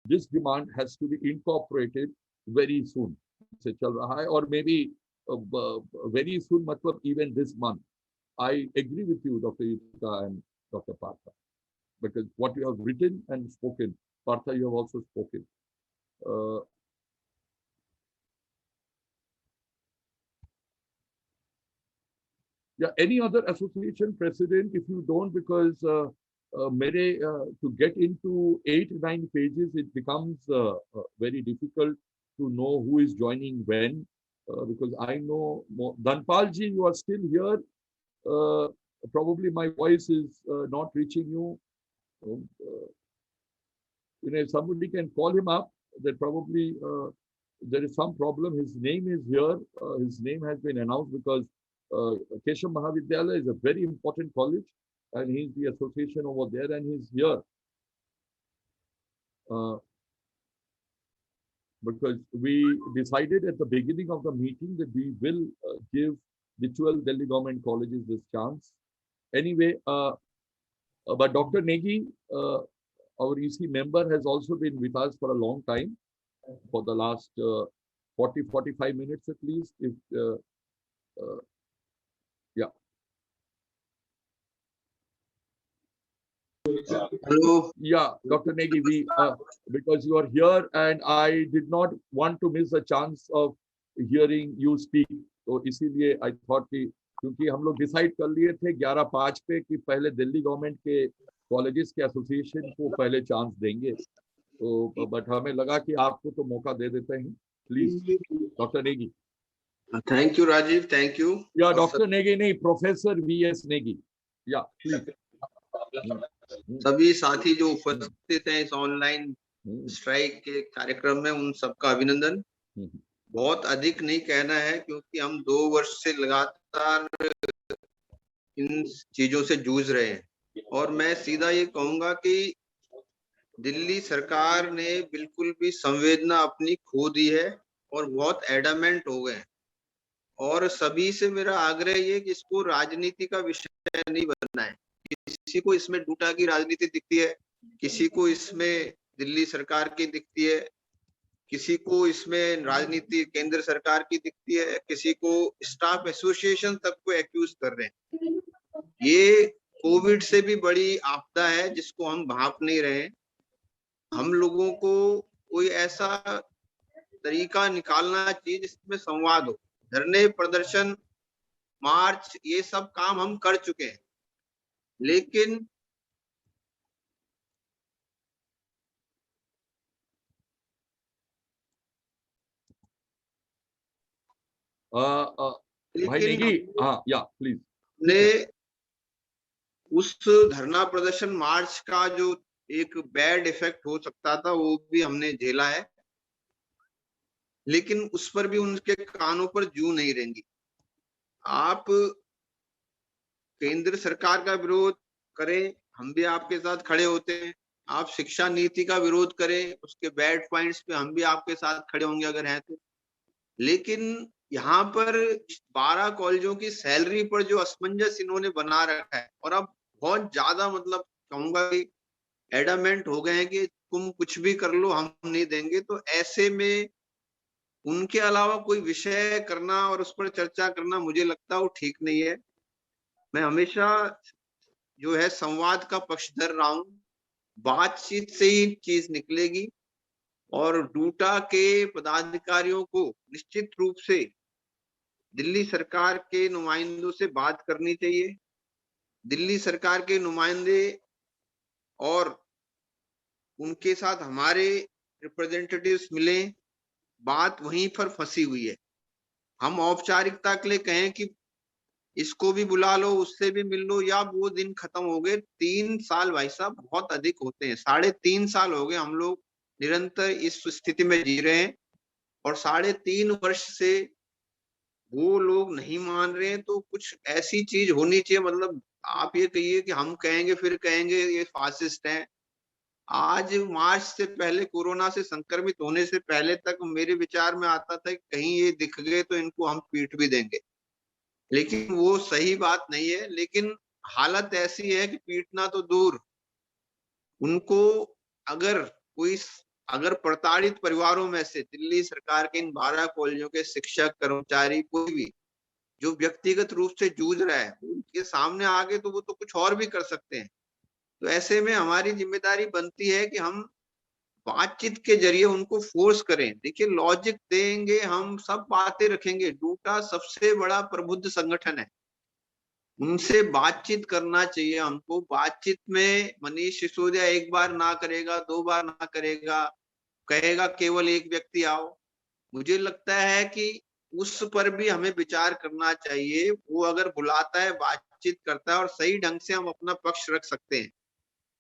this demand has to be incorporated very soon. Or maybe very soon, even this month. I agree with you, Dr. Yuthika and Dr. Partha, because what you have written and spoken, Partha, you have also spoken. Yeah, any other association president, if you don't, because to get into 8-9 pages, it becomes very difficult to know who is joining when, because I know more. Dhanpal ji, you are still here. Probably my voice is not reaching you. If somebody can call him up, that probably there is some problem. His name is here. His name has been announced because Keshav Mahavidyalaya is a very important college, and he's the association over there, and he's here. Because we decided at the beginning of the meeting that we will give the 12 Delhi government colleges this chance. Anyway, but Dr. Negi, our EC member, has also been with us for a long time, for the last 40-45 minutes at least. If yeah.
Hello.
Yeah, Dr. Negi, we because you are here, and I did not want to miss a chance of hearing you speak. So इसीलिए I thought कि क्योंकि हम लोग डिसाइड कर लिए थे 11/5 पे कि पहले दिल्ली गवर्नमेंट के कॉलेजेस के एसोसिएशन को पहले चांस देंगे, तो बट हमें लगा कि आपको तो मौका दे देते हैं. Please doctor Negi.
Thank you Rajeev, thank you.
या डॉक्टर नेगी नहीं, प्रोफेसर VS नेगी. या प्लीज.
सभी साथी जो उपस्थित हैं इस ऑनलाइन स्ट्राइक के कार्यक्रम में, उन सबका अभिनंदन. बहुत अधिक नहीं कहना है क्योंकि हम 2 वर्ष से लगातार इन चीजों से जूझ रहे हैं, और मैं सीधा ये कहूंगा कि दिल्ली सरकार ने बिल्कुल भी संवेदना अपनी खो दी है और बहुत एडामेंट हो गए हैं। और सभी से मेरा आग्रह ये कि इसको राजनीति का विषय नहीं बनना है। किसी को इसमें डूटा की राजनीति दिखती है, किसी को इसमें दिल्ली सरकार की दिखती है, किसी को इसमें राजनीति केंद्र सरकार की दिखती है, किसी को स्टाफ एसोसिएशन तक को एक्यूज कर रहे हैं। ये कोविड से भी बड़ी आपदा है जिसको हम भांप नहीं रहे। हम लोगों को कोई ऐसा तरीका निकालना चाहिए जिसमें संवाद हो। धरने, प्रदर्शन, मार्च, ये सब काम हम कर चुके हैं, लेकिन
भाई नेगी, हाँ, या प्लीज।
ने उस धरना प्रदर्शन मार्च का जो एक बैड इफेक्ट हो सकता था वो भी हमने झेला है, लेकिन उस पर भी उनके कानों पर जूं नहीं रहेंगी। आप केंद्र सरकार का विरोध करें, हम भी आपके साथ खड़े होते हैं। आप शिक्षा नीति का विरोध करें, उसके बैड पॉइंट्स पे हम भी आपके साथ खड़े होंगे अगर हैं तो। लेकिन यहाँ पर 12 कॉलेजों की सैलरी पर जो असमंजस इन्होंने बना रखा है, और अब बहुत ज्यादा मतलब कहूंगा कि एडामेंट हो गए हैं कि तुम कुछ भी कर लो, हम नहीं देंगे। तो ऐसे में उनके अलावा कोई विषय करना और उस पर चर्चा करना मुझे लगता है वो ठीक नहीं है। मैं हमेशा जो है संवाद का पक्षधर रहा हूं, बातचीत से ही चीज निकलेगी। और डूटा के पदाधिकारियों को निश्चित रूप से दिल्ली सरकार के नुमाइंदों से बात करनी चाहिए। दिल्ली सरकार के नुमाइंदे और उनके साथ हमारे रिप्रेजेंटेटिव्स मिले, बात वहीं पर फंसी हुई है। हम औपचारिकता के लिए कहें कि इसको भी बुला लो, उससे भी मिल लो, या वो दिन खत्म हो गए। 3 साल भाई साहब बहुत अधिक होते हैं। 3.5 साल हो गए हम लोग निरंतर इस स्थिति में जी रहे हैं, और 3.5 वर्ष से वो लोग नहीं मान रहे हैं। तो कुछ ऐसी चीज होनी चाहिए। मतलब आप ये कहिए कि हम कहेंगे फिर कहेंगे ये फासिस्ट हैं। आज मार्च से पहले, कोरोना से संक्रमित होने से पहले तक मेरे विचार में आता था कि कहीं ये दिख गए तो इनको हम पीट भी देंगे, लेकिन वो सही बात नहीं है। लेकिन हालत ऐसी है कि पीटना तो दूर, उनको अगर प्रताड़ित परिवारों में से दिल्ली सरकार के इन 12 कॉलेजों के शिक्षक, कर्मचारी, कोई भी जो व्यक्तिगत रूप से जूझ रहा है, उनके सामने आगे तो वो तो कुछ और भी कर सकते हैं। तो ऐसे में हमारी जिम्मेदारी बनती है कि हम बातचीत के जरिए उनको फोर्स करें। देखिए, लॉजिक देंगे, हम सब बातें रखेंगे। डूटा सबसे बड़ा प्रबुद्ध संगठन है, उनसे बातचीत करना चाहिए हमको। बातचीत में मनीष सिसोदिया एक बार ना करेगा, 2 बार ना करेगा, कहेगा केवल एक व्यक्ति आओ। मुझे लगता है कि उस पर भी हमें विचार करना चाहिए। वो अगर बुलाता है, बातचीत करता है और सही ढंग से हम अपना पक्ष रख सकते हैं।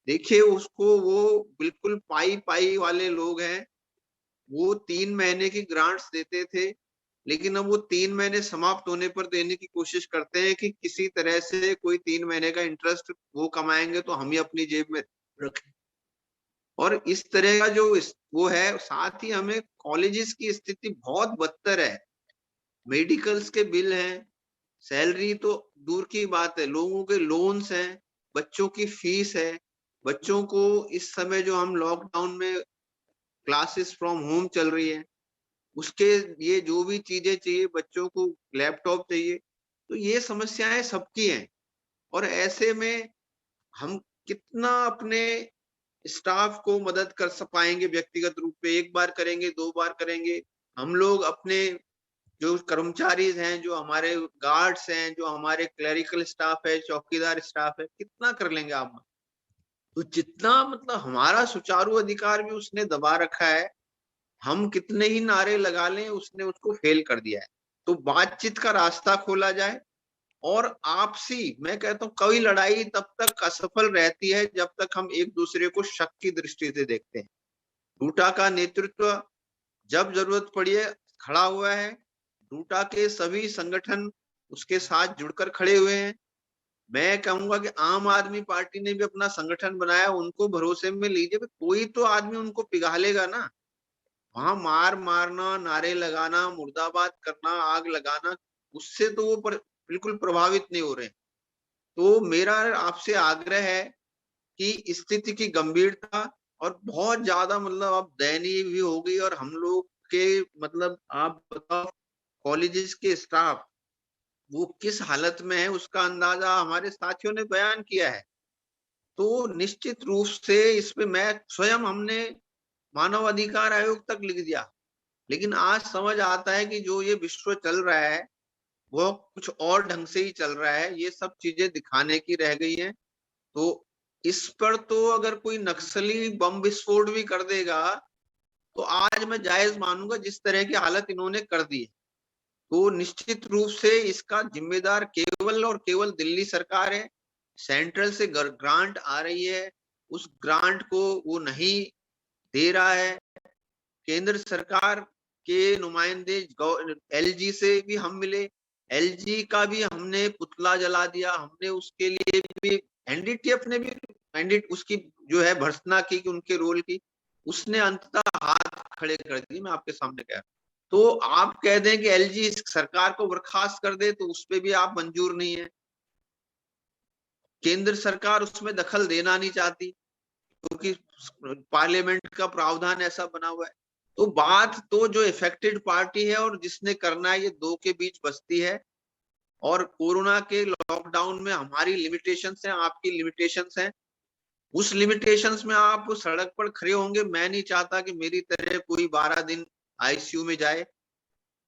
देखिए, उसको वो बिल्कुल पाई वाले लोग हैं। वो 3 महीने की ग्रांट्स देते थे, लेकिन अब वो 3 महीने समाप्त होने पर देने की कोशिश करते हैं कि किसी तरह से कोई 3 महीने का इंटरेस्ट वो कमाएंगे तो हम ही अपनी जेब में रखें। और इस तरह का जो वो है, साथ ही हमें कॉलेजेस की स्थिति बहुत बदतर है। मेडिकल्स के बिल हैं, सैलरी तो दूर की बात है, लोगों के लोन्स हैं, बच्चों की फीस है। बच्चों को इस समय जो हम लॉकडाउन में क्लासेस फ्रॉम होम चल रही है, उसके ये जो भी चीजें चाहिए, बच्चों को लैपटॉप चाहिए, तो ये समस्याएं सबकी हैं। और ऐसे में हम कितना अपने स्टाफ को मदद कर पाएंगे व्यक्तिगत रूप पे? 1 बार करेंगे, 2 बार करेंगे। हम लोग अपने जो कर्मचारी हैं, जो हमारे गार्ड्स हैं, जो हमारे क्लरिकल स्टाफ है, चौकीदार स्टाफ है, कितना कर लेंगे आप? तो जितना मतलब हमारा सुचारू अधिकार भी उसने दबा रखा है, हम कितने ही नारे लगा लें, उसने उसको फेल कर दिया है। तो बातचीत का रास्ता खोला जाए। और आपसी, मैं कहता हूँ, कोई लड़ाई तब तक असफल रहती है जब तक हम एक दूसरे को शक की दृष्टि से देखते हैं। डूटा का नेतृत्व जब जरूरत पड़ी है खड़ा हुआ है। डूटा के सभी संगठन उसके साथ जुड़कर खड़े हुए हैं। मैं कहूंगा कि आम आदमी पार्टी ने भी अपना संगठन बनाया, उनको भरोसे में लीजिए। कोई तो आदमी उनको पिघालेगा ना। वहां मार मारना, नारे लगाना, मुर्दाबाद करना, आग लगाना, उससे तो वो बिल्कुल प्रभावित नहीं हो रहे। तो मेरा आपसे आग्रह है कि स्थिति की गंभीरता और बहुत ज्यादा मतलब अब दयनीय भी हो गई, और हम लोग के मतलब आप बताओ कॉलेजेस के स्टाफ वो किस हालत में है उसका अंदाजा हमारे साथियों ने बयान किया है। तो निश्चित रूप से इसमें मैं स्वयं हमने मानव अधिकार आयोग तक लिख दिया, लेकिन आज समझ आता है कि जो ये विश्व चल रहा है वो कुछ और ढंग से ही चल रहा है, ये सब चीजें दिखाने की रह गई हैं। तो इस पर तो अगर कोई नक्सली बम विस्फोट भी कर देगा तो आज मैं जायज मानूंगा, जिस तरह की हालत इन्होंने कर दी है। तो निश्चित रूप से इसका जिम्मेदार केवल और केवल दिल्ली सरकार है। सेंट्रल से ग्रांट आ रही है, उस ग्रांट को वो नहीं दे रहा है। केंद्र सरकार के नुमाइंदे एलजी से भी हम मिले, एलजी का भी हमने पुतला जला दिया, हमने उसके लिए भी एनडीटीएफ ने भी उसकी जो है भर्त्सना की उनके रोल की, उसने अंततः हाथ खड़े कर दिए। मैं आपके सामने कह रहा हूं। तो आप कह दें कि एलजी सरकार को बर्खास्त कर दे तो उस पर भी आप मंजूर नहीं है। केंद्र सरकार उसमें दखल देना नहीं चाहती क्योंकि पार्लियामेंट का प्रावधान ऐसा बना हुआ है। तो बात तो जो इफेक्टेड पार्टी है और जिसने करना है, ये दो के बीच बसती है। और कोरोना के लॉकडाउन में हमारी लिमिटेशंस हैं, आपकी लिमिटेशंस हैं। उस लिमिटेशंस में आप सड़क पर खड़े होंगे। मैं नहीं चाहता कि मेरी तरह कोई 12 दिन आईसीयू में जाए,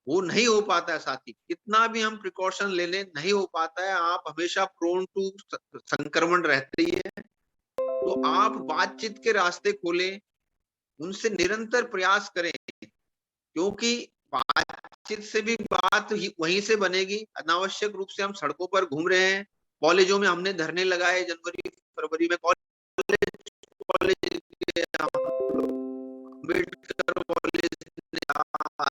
वो नहीं हो पाता है साथी। कितना भी हम प्रिकॉशन ले लें नहीं हो पाता है। आप हमेशा प्रोन टू संक्रमण रहते ही है। तो आप बातचीत के रास्ते खोलें, उनसे निरंतर प्रयास करें, क्योंकि बातचीत से भी बात वहीं से बनेगी। अनावश्यक रूप से हम सड़कों पर घूम रहे हैं। कॉलेजों में हमने धरने लगाए जनवरी फरवरी में, कॉलेज अम्बेडकर कॉलेज ने,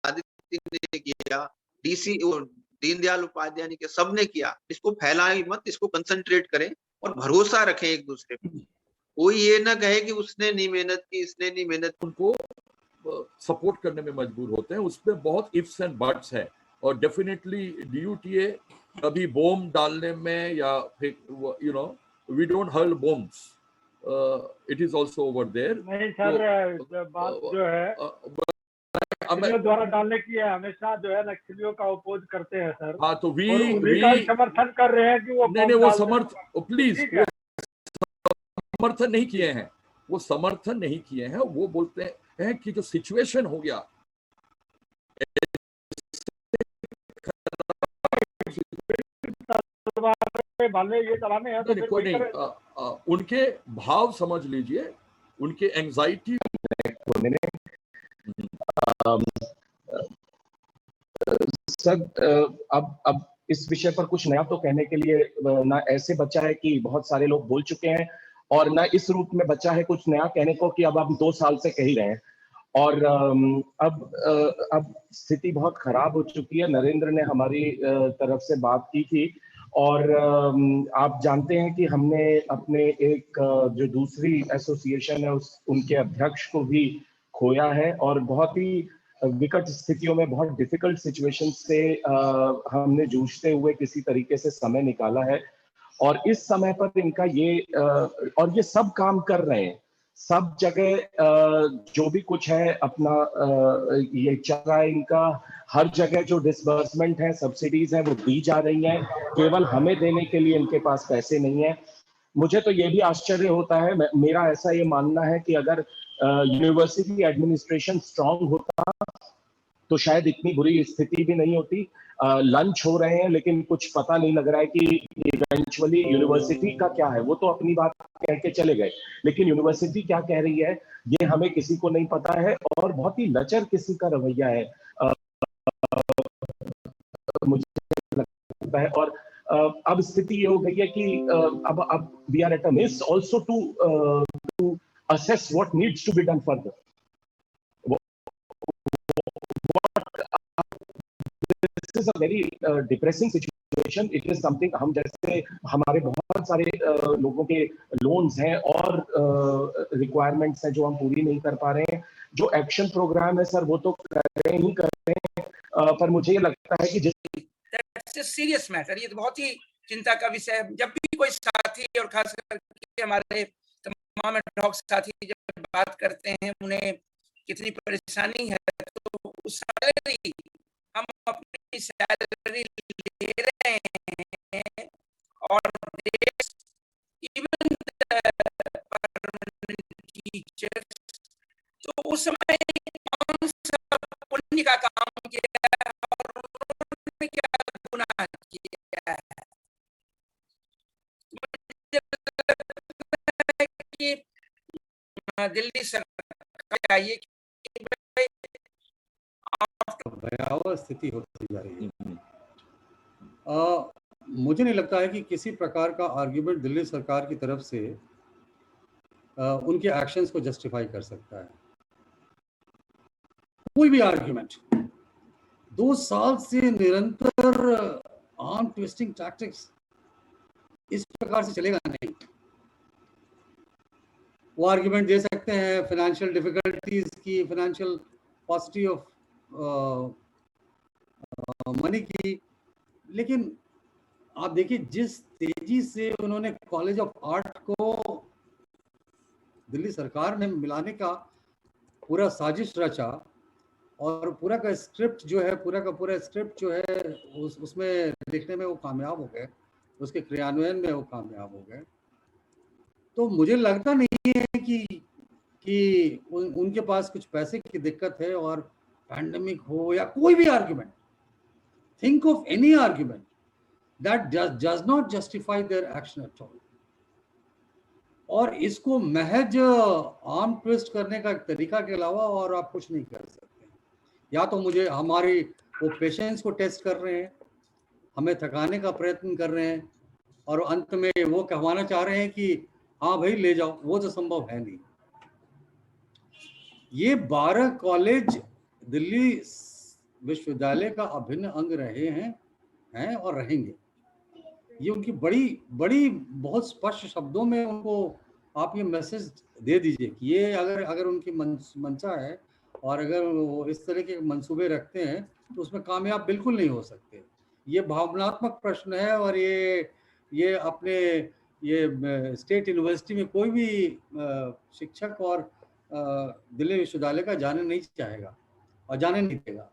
आदित्य ने किया, डीसी दीनदयाल उपाध्याय ने किया, सबने किया। इसको फैलाएं मत, इसको कंसंट्रेट करें और भरोसा रखें एक दूसरे पर। कोई ये ना कहे कि उसने नहीं मेहनत की, इसने नहीं मेहनत।
उनको सपोर्ट करने में मजबूर होते हैं। उसमें बहुत इफ्स एंड बट्स है। और डेफिनेटली डीयूटीए कभी बॉम्ब डालने में या फिर we don't hurl bombs, it is also over there.
नहीं सर, बात जो है द्वारा डालने की है, हमेशा जो है नक्सलियों का अपोज करते हैं सर।
हाँ, तो वी
समर्थन कर रहे हैं कि वो
नहीं वो प्लीज समर्थन नहीं किए हैं, वो समर्थन नहीं किए हैं। वो बोलते हैं कि जो सिचुएशन हो गया,
ये चलाने हैं तो
कोई नहीं, उनके भाव समझ लीजिए, उनके एंजाइटी।
सर अब इस विषय पर कुछ नया तो कहने के लिए ना ऐसे बचा है कि बहुत सारे लोग बोल चुके हैं, और ना इस रूप में बचा है कुछ नया कहने को कि अब हम 2 साल से कह ही रहे हैं। और अब स्थिति बहुत खराब हो चुकी है। नरेंद्र ने हमारी तरफ से बात की थी, और आप जानते हैं कि हमने अपने एक जो दूसरी एसोसिएशन है उनके अध्यक्ष को भी खोया है, और बहुत ही विकट स्थितियों में, बहुत डिफिकल्ट सिचुएशन से हमने जूझते हुए किसी तरीके से समय निकाला है। और इस समय पर इनका और ये सब काम कर रहे हैं, सब जगह जो भी कुछ है अपना ये चल रहा है इनका। हर जगह जो डिसबर्समेंट है, सब्सिडीज हैं, वो दी जा रही हैं। केवल हमें देने के लिए इनके पास पैसे नहीं है। मुझे तो ये भी आश्चर्य होता है, मेरा ऐसा ये मानना है कि अगर यूनिवर्सिटी एडमिनिस्ट्रेशन स्ट्रांग होता तो शायद इतनी बुरी स्थिति भी नहीं होती। लंच हो रहे हैं, लेकिन कुछ पता नहीं लग रहा है कि इवेंचुअली यूनिवर्सिटी का क्या है। वो तो अपनी बात कह के चले गए, लेकिन यूनिवर्सिटी क्या कह रही है ये हमें किसी को नहीं पता है। और बहुत ही लचर किसी का रवैया है, मुझे लगता है। और अब स्थिति ये हो गई है कि अब we are at a miss also to assess what needs to be done further. This is a very depressing situation. It is something हम जैसे हमारे बहुत बहुत सारे लोगों के लोन्स हैं और रिक्वायरमेंट्स हैं जो हम पूरी नहीं कर पा रहे हैं। जो एक्शन प्रोग्राम है सर वो तो कर रहे हैं, पर मुझे ये लगता है कि
दैट्स अ सीरियस मैटर। ये तो बहुत ही चिंता का विषय है। जब भी कोई साथी और खास करके हमारे तमाम एडहॉक साथी जब बात करते हैं उन्हें कितनी परेशानी है, तो सैलरी हम अपनी सैलरी ले रहे हैं और इवन टीचर्स, तो उस समय कौन सा पुण्य का काम किया है और उन्होंने क्या गुनाह किया है। मुझे लगता है कि दिल्ली सरकार चाहिए कि
भयावह स्थिति होती जा रही है। मुझे नहीं लगता है कि किसी प्रकार का आर्ग्यूमेंट दिल्ली सरकार की तरफ से उनके एक्शंस को जस्टिफाई कर सकता है। कोई भी आर्ग्यूमेंट 2 साल से निरंतर आर्म ट्विस्टिंग टैक्टिक्स इस प्रकार से चलेगा नहीं। वो आर्ग्यूमेंट दे सकते हैं फाइनेंशियल डिफिकल्टीज की, फाइनेंशियल पॉसिटी ऑफ मनी की, लेकिन आप देखिए जिस तेजी से उन्होंने कॉलेज ऑफ आर्ट को दिल्ली सरकार ने मिलाने का पूरा साजिश रचा और पूरा का स्क्रिप्ट जो है, पूरा का पूरा स्क्रिप्ट जो है उसमें लिखने में वो कामयाब हो गए, उसके क्रियान्वयन में वो कामयाब हो गए। तो मुझे लगता नहीं है कि उनके पास कुछ पैसे की दिक्कत है और पैंडेमिक हो या कोई भी argument, think of any argument that does not justify their action at all। और इसको महज आर्म ट्विस्ट करने का एक तरीका के अलावा और आप कुछ नहीं कर सकते। या तो मुझे हमारी वो पेशेंस को टेस्ट कर रहे हैं, हमें थकाने का प्रयत्न कर रहे हैं और अंत में वो कहवाना चाह रहे हैं कि हाँ भाई ले जाओ, वो तो संभव है नहीं। ये 12 कॉलेज दिल्ली विश्वविद्यालय का अभिन्न अंग रहे हैं और रहेंगे। ये उनकी बड़ी बहुत स्पष्ट शब्दों में उनको आप ये मैसेज दे दीजिए कि ये अगर उनकी मंशा है और अगर वो इस तरह के मंसूबे रखते हैं तो उसमें कामयाब बिल्कुल नहीं हो सकते। ये भावनात्मक प्रश्न है और ये अपने ये स्टेट यूनिवर्सिटी में कोई भी शिक्षक और दिल्ली विश्वविद्यालय का जाने नहीं चाहेगा और जाने नहीं देगा।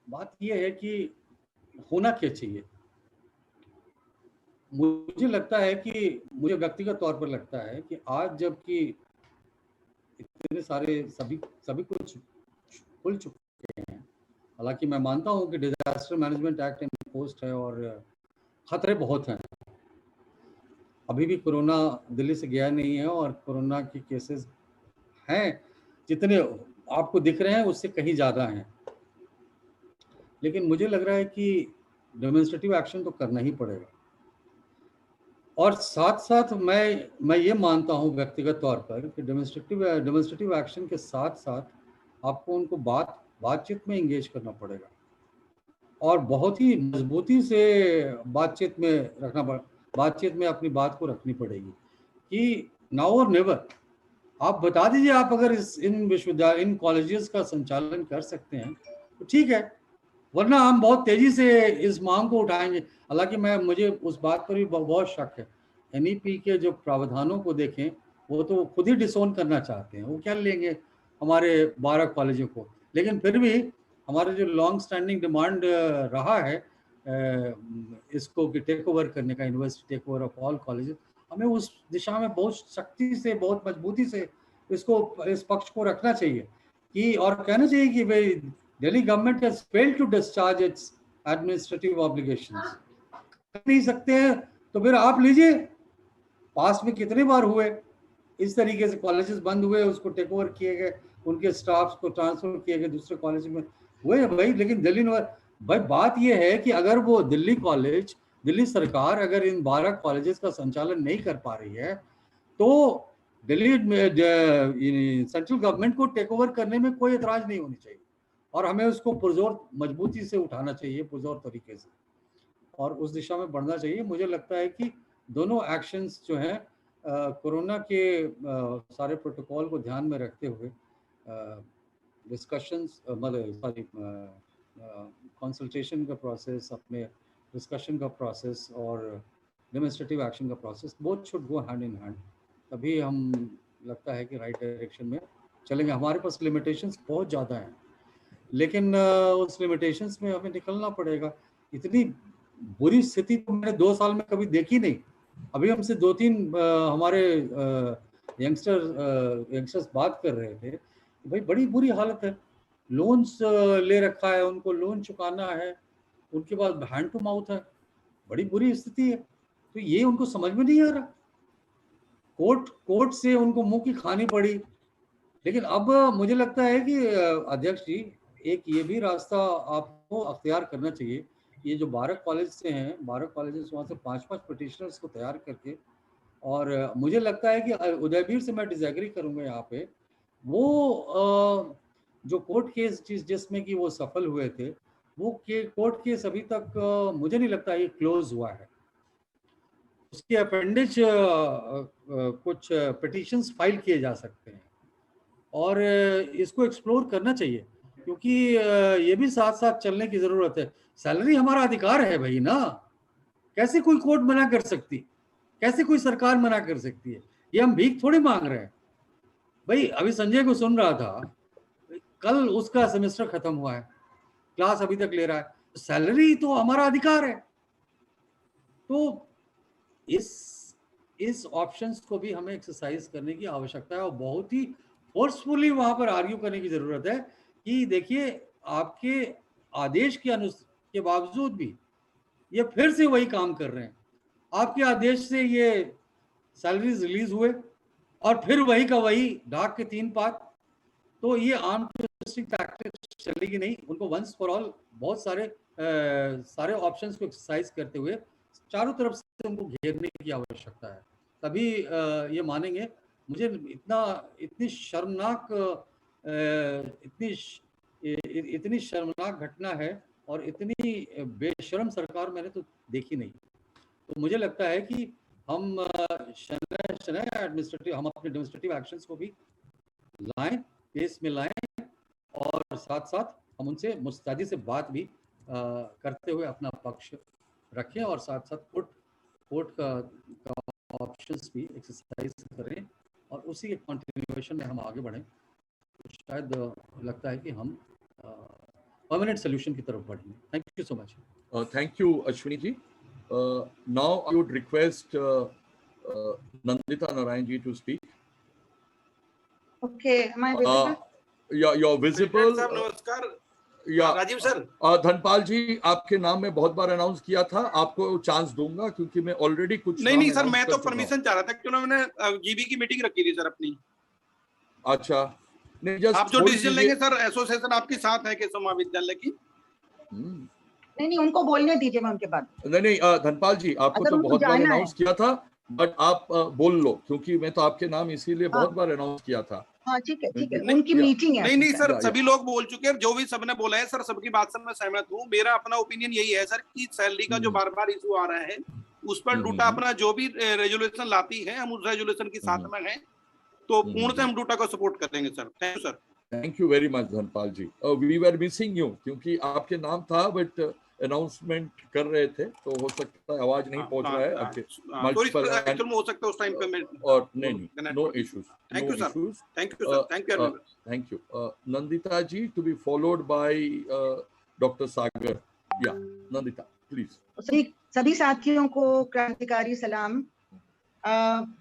बात ये है कि होना क्या चाहिए। मुझे लगता है कि मुझे व्यक्तिगत तौर पर लगता है कि आज जबकि इतने सारे सभी कुछ खुल चुके हैं, हालांकि मैं मानता हूं कि डिजास्टर मैनेजमेंट एक्ट इम्पोज्ड है और खतरे बहुत हैं। अभी भी कोरोना दिल्ली से गया नहीं है और कोरोना के केसेस हैं, जितने आपको दिख रहे हैं उससे कहीं ज़्यादा हैं। लेकिन मुझे लग रहा है कि डेमोन्स्ट्रेटिव एक्शन तो करना ही पड़ेगा। और साथ साथ मैं ये मानता हूँ व्यक्तिगत तौर पर कि डेमोन्स्ट्रेटिव एक्शन के साथ साथ आपको उनको बातचीत में इंगेज करना पड़ेगा और बहुत ही मजबूती से बातचीत में अपनी बात को रखनी पड़ेगी कि नाउ और नेवर। आप बता दीजिए, आप अगर इन कॉलेजेस का संचालन कर सकते हैं तो ठीक है, वरना हम बहुत तेजी से इस मांग को उठाएंगे। हालांकि मुझे उस बात पर भी बहुत शक है। एनईपी के जो प्रावधानों को देखें, वो तो खुद ही डिसोन करना चाहते हैं, वो क्या लेंगे हमारे 12 कॉलेजों को। लेकिन फिर भी हमारा जो लॉन्ग स्टैंडिंग डिमांड रहा है इसको कि टेक ओवर करने का, university take over of all colleges, हमें उस दिशा में बहुत शक्ति से, बहुत मजबूती से इस पक्ष को रखना चाहिए कि और कहना चाहिए कि भाई Delhi government has failed to discharge its administrative obligations। कर नहीं सकते हैं तो फिर आप लीजिए। पास में कितने बार हुए इस तरीके से, कॉलेजेस बंद हुए, उसको टेक ओवर किए गए, उनके स्टाफ्स को ट्रांसफर किए गए दूसरे कॉलेज में हुए भाई। लेकिन भाई बात यह है कि अगर वो दिल्ली सरकार अगर इन 12 कॉलेजेस का संचालन नहीं कर पा रही है तो दिल्ली में सेंट्रल गवर्नमेंट को टेक ओवर करने में कोई एतराज नहीं होनी चाहिए और हमें उसको पुरजोर मजबूती से उठाना चाहिए, पुरजोर तरीके से। और उस दिशा में बढ़ना चाहिए। मुझे लगता है कि दोनों एक्शंस जो हैं कोरोना के सारे प्रोटोकॉल को ध्यान में रखते हुए डिस्कशंस मतलब सॉरी कंसल्टेशन का प्रोसेस, अपने डिस्कशन का प्रोसेस और डेमोन्स्ट्रेटिव एक्शन का process, both should go hand in hand. तभी हम लगता है कि राइट डायरेक्शन में चलेंगे। हमारे पास लिमिटेशंस बहुत ज़्यादा हैं, लेकिन उस लिमिटेशंस में हमें निकलना पड़ेगा। इतनी बुरी स्थिति तो मैंने 2 साल में कभी देखी नहीं। अभी हमसे 2-3 हमारे यंगस्टर्स बात कर रहे थे, भाई बड़ी बुरी हालत है, लोन्स ले रखा है, उनको लोन चुकाना है, उनके पास हैंड टू माउथ है, बड़ी बुरी स्थिति है। तो ये उनको समझ में नहीं आ रहा, कोर्ट से उनको मुंह की खानी पड़ी। लेकिन अब मुझे लगता है कि अध्यक्ष जी, एक ये भी रास्ता आपको अख्तियार करना चाहिए। ये जो 12 कॉलेज से हैं, 12 कॉलेजेस वहाँ से 5-5 पिटिशनर्स को तैयार करके, और मुझे लगता है कि उदयवीर से मैं डिसएग्री करूँगा यहाँ पे, वो जो कोर्ट केस जिसमें कि वो सफल हुए थे, वो कोर्ट केस अभी तक मुझे नहीं लगता ये क्लोज हुआ है। उसके अपेंडिज कुछ पिटिशंस फाइल किए जा सकते हैं और इसको एक्सप्लोर करना चाहिए, क्योंकि ये भी साथ साथ चलने की ज़रूरत है। सैलरी हमारा अधिकार है भाई ना, कैसे कोई कोर्ट मना कर सकती, कैसे कोई सरकार मना कर सकती है? ये हम भीख थोड़ी मांग रहे हैं भाई। अभी संजय को सुन रहा था, कल उसका सेमेस्टर खत्म हुआ है, क्लास अभी तक ले रहा है, सैलरी तो हमारा अधिकार है। तो इस ऑप्शंस को भी हमें एक्सरसाइज करने की आवश्यकता है और बहुत ही फोर्सफुली वहां पर आर्ग्यू करने की जरूरत है कि देखिए, आपके आदेश के बावजूद भी ये फिर से वही काम कर रहे हैं। आपके आदेश से ये सैलरीज रिलीज हुए और फिर वही का वही ढाक के 3 पात। तो ये आर्म ट्विस्टिंग टैक्टिक्स चलेगी नहीं। उनको वंस फॉर ऑल बहुत सारे ऑप्शंस को एक्सरसाइज करते हुए चारों तरफ से उनको घेरने की आवश्यकता है, तभी ये मानेंगे। मुझे इतनी शर्मनाक घटना है और इतनी बेशर्म सरकार मैंने तो देखी नहीं। तो मुझे लगता है कि हम हम अपने डेमोन्स्ट्रेटिव एक्शंस को भी लाएं, केस में लाएं और साथ साथ हम उनसे मुस्तैदी से बात भी करते हुए अपना पक्ष रखें और साथ साथ कोर्ट का ऑप्शंस भी एक्सरसाइज करें और उसी के कंटिन्यूएशन में हम आगे बढ़ें। तो शायद लगता है कि हम परमानेंट सोल्यूशन की तरफ बढ़ेंगे। Thank you so much.
Thank you Ashwini ji. Now I would request Nandita Narayan ji to speak.
Okay, am I visible?
You're visible.
नमस्कार।
या
राजीव सर।
धनपाल जी, आपके नाम में बहुत बार अनाउंस किया था, आपको चांस दूंगा क्योंकि मैं ऑलरेडी कुछ
नहीं सर, मैं तो परमिशन चाह रहा था क्योंकि मैंने जीबी की मीटिंग रखी थी सर अपनी।
अच्छा, नहीं जस्ट
आप जो डिसीजन लेंगे सर, एसोसिएशन आपके साथ है केशव महाविद्यालय की।
नहीं, उनको बोलने दीजिए, मैं उनके बाद।
नहीं धनपाल जी, आपको तो बहुत बार अनाउंस किया था, बट आप बोल लो क्योंकि मैं तो आपके नाम इसीलिए बहुत बार अनाउंस किया था।
हाँ ठीक है, उनकी मीटिंग है।
नहीं सर, सभी लोग बोल चुके हैं, जो भी सबने बोला है सर, सबकी बात से मैं सहमत हूँ। मेरा अपना ओपिनियन यही है सर कि सैलरी का जो बार बार इशू आ रहा है उस पर डूटा अपना जो भी रेजोल्यूशन लाती है, हम उस रेजोल्यूशन के साथ में हैं, तो पूर्ण से हम डूटा को सपोर्ट करेंगे sir. Thank you sir.
Thank you very much Dhanpal ji. We were missing you क्योंकि आपके नाम था बट अनाउंसमेंट कर रहे थे, तो हो सकता है आवाज नहीं पहुंच रहा है आपके मल्टीपल
हो सकता है उस टाइम पे मैं
और नहीं no issues.
Thank you sir. Thank you sir.
Thank you Nandita ji, to be followed by doctor Sagar. या नंदिता प्लीज।
सभी साथियों को क्रांतिकारी सलाम।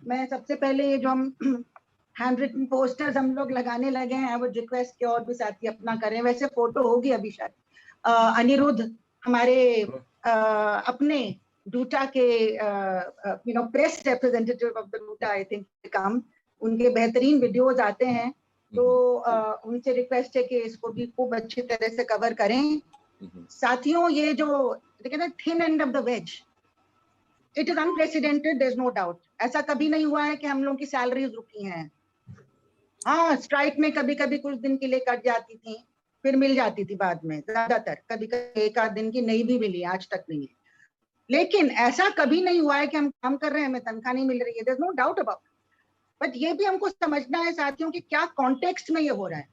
मैं सबसे पहले ये जो हम हैंड रिटन पोस्टर्स हम लोग लगाने लगे हैं, वो रिक्वेस्ट के और भी साथी अपना करें। वैसे फोटो होगी अभी शायद। अनिरुद्ध हमारे अपने डूटा के press representative of the due to, I think काम, उनके बेहतरीन वीडियोस आते हैं, तो उनसे रिक्वेस्ट है कि इसको भी खूब अच्छी तरह से कवर करें। साथियों, ये जो देखिए ना, thin end of the wedge, it is unprecedented, there is no doubt. ऐसा कभी नहीं हुआ है कि हम लोगों की सैलरीज रुकी हैं। हाँ, स्ट्राइक में कभी कभी कुछ दिन के लिए कट जाती थी, फिर मिल जाती थी बाद में, ज्यादातर कभी कभी 1 आध दिन की नहीं भी मिली, आज तक नहीं है। लेकिन ऐसा कभी नहीं हुआ है कि हम काम कर रहे हैं, हमें तनख्वाह नहीं मिल रही है, there is no doubt about. But ये भी हमको समझना है साथियों कि क्या कॉन्टेक्स्ट में ये हो रहा है।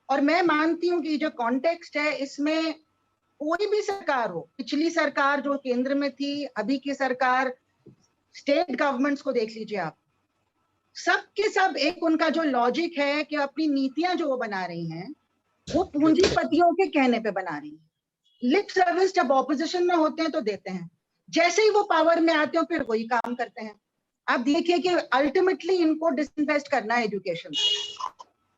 और मैं मानती हूँ कि जो कॉन्टेक्स्ट है इसमें कोई भी सरकार हो, पिछली सरकार जो केंद्र में थी, अभी की सरकार, स्टेट गवर्नमेंट्स को देख लीजिए आप, सब के सब एक उनका जो लॉजिक है कि अपनी नीतियां जो वो बना रही हैं वो पूंजीपतियों के कहने पे बना रही है। लिप सर्विस जब ऑपोजिशन में होते हैं तो देते हैं, जैसे ही वो पावर में आते हैं फिर वही काम करते हैं। आप देखिए कि अल्टीमेटली इनको डिसइन्वेस्ट करना है एजुकेशन।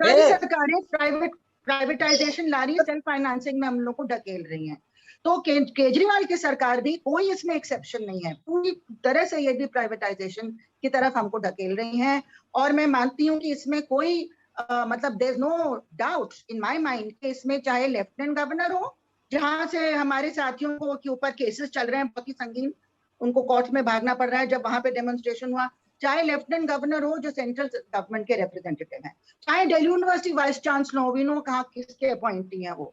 सारी सरकारें प्राइवेटाइजेशन ला रही है, सेल्फ फाइनेंसिंग में हम लोग को ढकेल रही हैं। तो केजरीवाल की सरकार भी कोई इसमें एक्सेप्शन नहीं है, पूरी तरह से ये भी प्राइवेटाइजेशन की तरफ हमको ढकेल रही हैं। और मैं मानती हूँ कि इसमें कोई मतलब there is no doubt in my mind कि इसमें चाहे लेफ्टिनेंट गवर्नर हो, जहां से हमारे साथियों को के ऊपर केसेस चल रहे हैं बहुत ही संगीन, उनको कोर्ट में भागना पड़ रहा है जब वहां पे डेमोन्स्ट्रेशन हुआ, चाहे लेफ्टिनेंट गवर्नर हो जो सेंट्रल गवर्नमेंट के रिप्रेजेंटेटिव हैं, चाहे दिल्ली यूनिवर्सिटी वाइस चांसलर हो, वी नो कहाँ किसके अपॉइंटी हैं वो,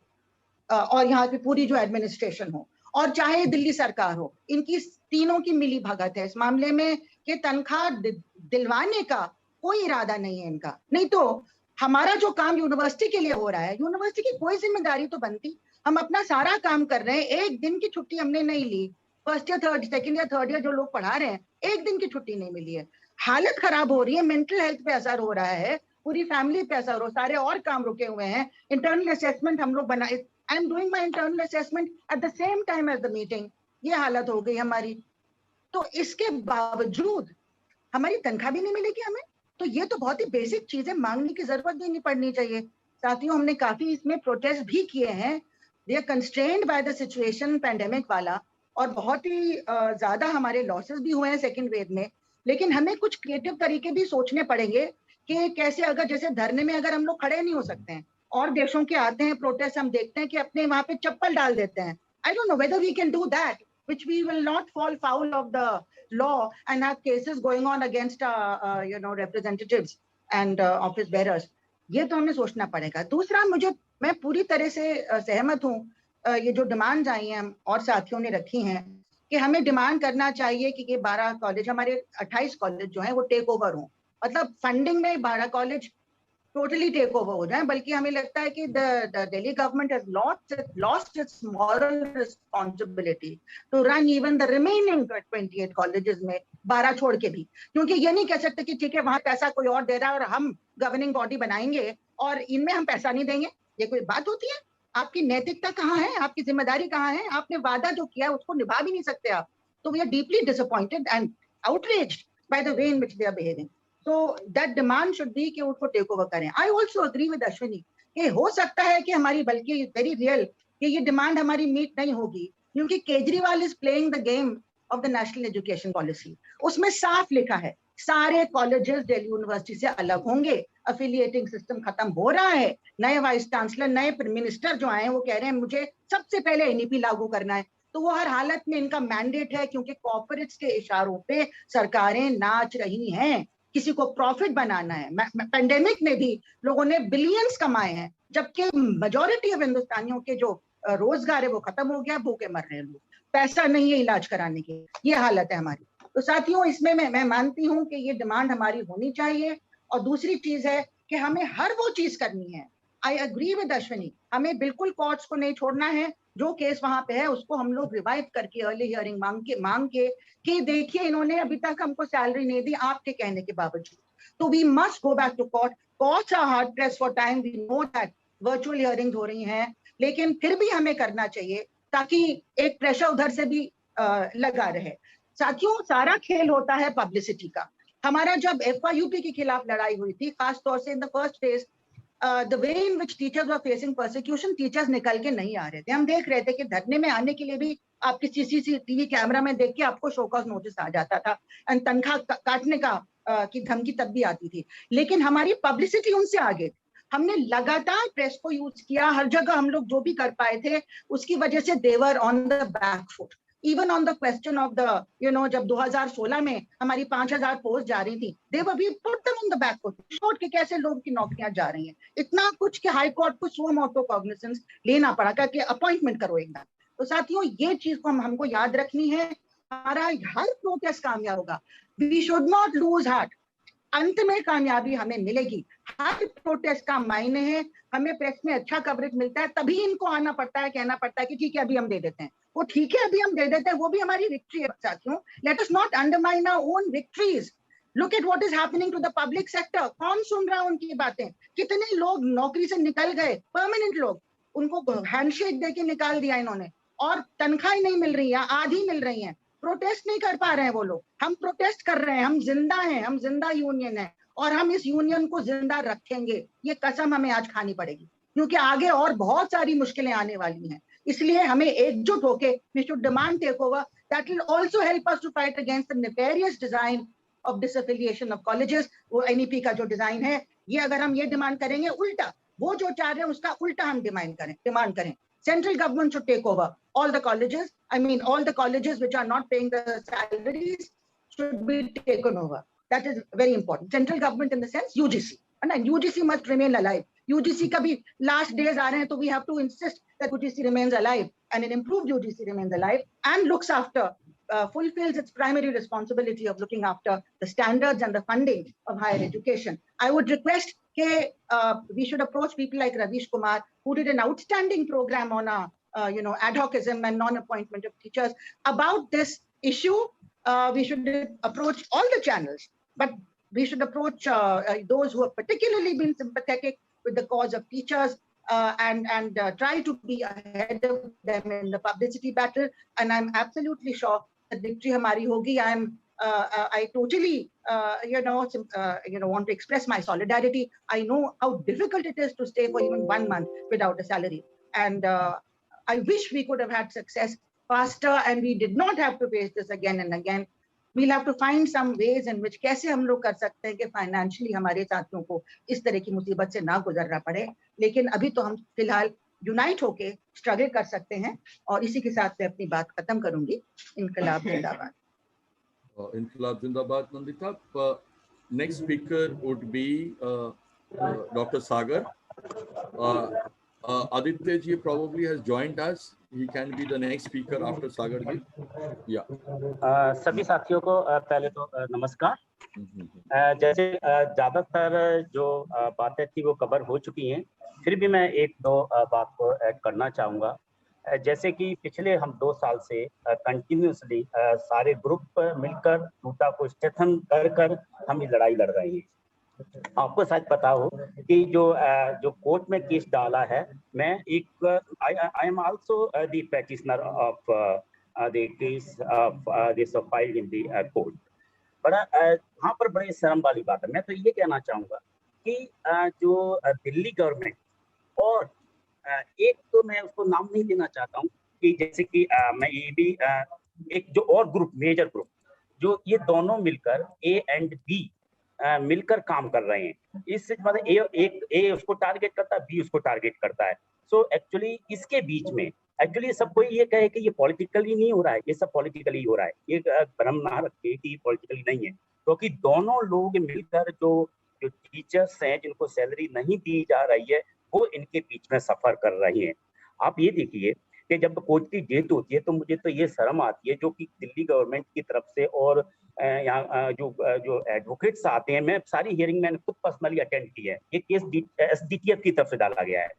और यहाँ की पूरी जो एडमिनिस्ट्रेशन हो, और चाहे दिल्ली सरकार हो, इनकी तीनों की मिली भगत है इस मामले में कि तनख्वाह दिलवाने का कोई इरादा नहीं है इनका। नहीं तो हमारा जो काम यूनिवर्सिटी के लिए हो रहा है, यूनिवर्सिटी की कोई जिम्मेदारी तो बनती, हम अपना सारा काम कर रहे हैं, एक दिन की छुट्टी हमने नहीं ली, first year third second year third year जो लोग पढ़ा रहे हैं, एक दिन की छुट्टी नहीं मिली है, हालत खराब हो रही है, मेंटल हेल्थ पे असर हो रहा है, पूरी फैमिली पे असर हो, सारे और काम रुके हुए हैं। इंटरनल असेसमेंट हम लोग बना, I am doing my internal assessment at the same time as the meeting, ये हालत हो गई हमारी। तो इसके बावजूद हमारी तनख्वाह भी नहीं मिलेगी हमें, तो ये तो बहुत ही बेसिक चीजें मांगने की जरूरत भी नहीं पड़नी चाहिए। साथियों, हमने काफी इसमें प्रोटेस्ट भी किए हैं, they are constrained by the situation pandemic वाला, और बहुत ही ज्यादा हमारे लॉसेस भी हुए हैं सेकेंड वेव में। लेकिन हमें कुछ क्रिएटिव तरीके भी सोचने पड़ेंगे कि कैसे, अगर जैसे धरने में अगर हम लोग खड़े नहीं हो सकते हैं, और देशों के आते हैं प्रोटेस्ट, हम देखते हैं कि अपने वहां पे चप्पल डाल देते हैं। I don't know whether we can do that which we will not fall foul of the law and have cases going on against representatives and office bearers. ये तो हमें सोचना पड़ेगा। दूसरा, मैं पूरी तरह से सहमत हूँ, ये जो डिमांड्स आई हैं और साथियों ने रखी हैं कि हमें डिमांड करना चाहिए कि ये 12 कॉलेज, हमारे 28 कॉलेज जो हैं वो टेक ओवर हों, मतलब फंडिंग में 12 कॉलेज टोटली टेक ओवर हो जाए। बल्कि हमें लगता है कि the Delhi government has lost its moral responsibility to run even the remaining 28 colleges में, 12 छोड़ के भी, क्योंकि ये नहीं कह सकते कि ठीक है वहां पैसा कोई और दे रहा है और हम गवर्निंग बॉडी बनाएंगे और इनमें हम पैसा नहीं देंगे। ये कोई बात होती है? आपकी नैतिकता कहाँ है, आपकी जिम्मेदारी कहाँ है? आपने वादा जो किया उसको निभा भी नहीं सकते आप। तो we are deeply disappointed and outraged by the way in which they are behaving. So that demand should be कि उसको टेक ओवर करें। I also agree with Ashwini कि हो सकता है कि हमारी, बल्कि वेरी रियल, कि ये डिमांड हमारी मीट नहीं होगी, क्योंकि Kejriwal is playing the game of the national education policy. उसमें साफ लिखा है सारे कॉलेजेस दिल्ली यूनिवर्सिटी से अलग होंगे, अफिलिएटिंग सिस्टम खत्म हो रहा है, नए वाइस चांसलर, नए मिनिस्टर जो आए हैं वो कह रहे हैं मुझे सबसे पहले एनईपी लागू करना है। तो वो हर हालत में इनका मैंडेट है, क्योंकि कॉर्पोरेट्स के इशारों पे सरकारें नाच रही हैं, किसी को प्रॉफिट बनाना है। पेंडेमिक में भी लोगों ने बिलियंस कमाए हैं, जबकि मेजॉरिटी ऑफ हिंदुस्तानियों के जो रोजगार है वो खत्म हो गया, भूखे मर रहे हैं लोग, पैसा नहीं है इलाज कराने की, ये हालत है हमारी। तो साथियों, इसमें मैं मानती हूँ कि ये डिमांड हमारी होनी चाहिए। और दूसरी चीज है कि हमें हर वो चीज करनी है, आई एग्री विद अश्विनी, हमें बिल्कुल कोर्ट्स को नहीं छोड़ना है, जो केस वहां पे है उसको हम लोग रिवाइव करके अर्ली हियरिंग मांग के कि देखिए इन्होंने अभी तक हमको सैलरी नहीं दी आपके कहने के बावजूद, तो we must go back to court. Courts are hard press for time, we know that, virtual hearings हो रही हैं, लेकिन फिर भी हमें करना चाहिए ताकि एक प्रेशर उधर से भी लगा रहे। साथियों, सारा खेल होता है पब्लिसिटी का। हमारा जब FYUP के खिलाफ लड़ाई हुई थी, खास तौर से in the first phase, the way in which teachers were facing persecution, teachers निकल के नहीं आ रहे थे। हम देख रहे थे कि धरने में आने के लिए भी आपकी CCTV कैमरा में देख के आपको शो कॉज नोटिस आ जाता था, एंड तनख्वाह काटने का की धमकी तब भी आती थी। लेकिन हमारी पब्लिसिटी उनसे आगे, हमने लगातार प्रेस को यूज किया, हर जगह हम लोग जो भी कर पाए थे उसकी वजह से they were on the back foot। Even on the question of the, जब 2016 में हमारी 5000 पोस्ट जा रही थी, they were, we put them on the back foot, छोड़ के कैसे लोग की नौकरियां जा रही हैं, इतना कुछ कि हाई कोर्ट को सुओ मोटो कॉग्निजेंस लेना पड़ा कि अपॉइंटमेंट करो एकदम। तो साथियों ये चीज को हमको याद रखनी है, हमारा हर प्रोटेस्ट कामयाब होगा। We should not lose heart, अंत में कामयाबी हमें मिलेगी। हर प्रोटेस्ट का मायने है, हमें प्रेस में अच्छा कवरेज मिलता है तभी इनको आना पड़ता है, कहना पड़ता है कि ठीक है अभी हम दे देते हैं। वो ठीक है अभी हम दे देते हैं, वो भी हमारी विक्ट्री है साथियों। Let us not undermine our own victories. Look at what is happening to the public sector. कौन सुन रहा है उनकी बातें? कितने लोग नौकरी से निकल गए, परमानेंट लोग, उनको हैंडशेक देके निकाल दिया इन्होंने, और तनख्वाही नहीं मिल रही है, आधी मिल रही है। प्रोटेस्ट नहीं कर पा रहे हैं वो लोग। हम प्रोटेस्ट कर रहे हैं, हम जिंदा हैं, हम जिंदा यूनियन है, और हम इस यूनियन को जिंदा रखेंगे। ये कसम हमें आज खानी पड़ेगी, क्योंकि आगे और बहुत सारी मुश्किलें आने वाली हैं। इसलिए हमें एकजुट होके we should demand take over. That will also help us to fight against the nefarious design of disaffiliation of colleges. वो एनईपी का जो डिजाइन है, ये अगर हम ये डिमांड करेंगे, उल्टा वो जो चाह रहे हैं उसका उल्टा हम डिमांड करें। Central government should take over all the colleges. I mean, all the colleges which are not paying the salaries should be taken over. That is very important. Central government in the sense UGC. And UGC must remain alive. UGC ka bhi last days aa rahe hain, so we have to insist that UGC remains alive, and an improved UGC remains alive and looks after, fulfills its primary responsibility of looking after the standards and the funding of higher education. I would request we should approach people like Ravish Kumar, who did an outstanding program on ad hocism and non-appointment of teachers. About this issue, we should approach all the channels, but we should approach those who have particularly been sympathetic with the cause of teachers, and try to be ahead of them in the publicity battle. And I'm absolutely sure that victory hamari hogi. I totally, want to express my solidarity. I know how difficult it is to stay for even 1 month without a salary. And I wish we could have had success faster and we did not have to face this again and again. We'll have to find some ways in which कैसे हम लोग कर सकते हैं कि फाइनेंशियली हमारे साथियों को इस तरह की मुसीबत से ना गुजरना पड़े। लेकिन अभी तो हम फिलहाल यूनाइट होके स्ट्रगल कर सकते हैं, और इसी के साथ मैं अपनी बात खत्म करूंगी। इनकलाब जिंदाबाद।
Inqilab Zindabad, Nandita. Next speaker would be Dr. Sagar. Aditya ji probably has joined us. He can be the next speaker after Sagar ji. Yeah.
सभी साथियों को पहले तो नमस्कार। जैसे ज्यादातर जो बातें थी वो कवर हो चुकी हैं, फिर भी मैं एक दो बात को ऐड करना चाहूँगा। जैसे कि पिछले हम 2 साल से कंटिन्यूसली सारे ग्रुप मिलकर टूटा को स्ट्रेंथन कर हम ये लड़ाई लड़ रहे हैं। आपको शायद पता हो कि जो कोर्ट में केस डाला है, मैं एक I am also the practitioner of the case of this file in the court. बड़ा वहाँ पर बड़ी शर्म वाली बात है। मैं तो ये कहना चाहूँगा कि जो दिल्ली गवर्नमेंट और एक तो मैं उसको नाम नहीं देना चाहता हूँ कि जैसे कि मैं ये भी एक जो और ग्रुप, मेजर ग्रुप, जो ये दोनों मिलकर ए एंड बी मिलकर काम कर रहे हैं। इससे मतलब ए उसको टारगेट करता है, बी उसको टारगेट करता है। सो एक्चुअली इसके बीच में एक्चुअली सब कोई ये कहे कि ये पॉलिटिकली नहीं हो रहा है, ये सब पॉलिटिकली हो रहा है। ये भ्रम ना रखे कि ये पॉलिटिकली नहीं है, क्योंकि दोनों लोग मिलकर जो टीचर्स हैं जिनको सैलरी नहीं दी जा रही है, वो इनके बीच में सफर कर रही हैं। आप ये देखिए कि जब कोर्ट की डेट होती है तो मुझे तो ये शर्म आती है जो कि दिल्ली गवर्नमेंट की तरफ से और यहाँ जो एडवोकेट्स आते हैं, मैं सारी हियरिंग मैंने खुद पर्सनली अटेंड की है। ये केस SDTF की तरफ से डाला गया है,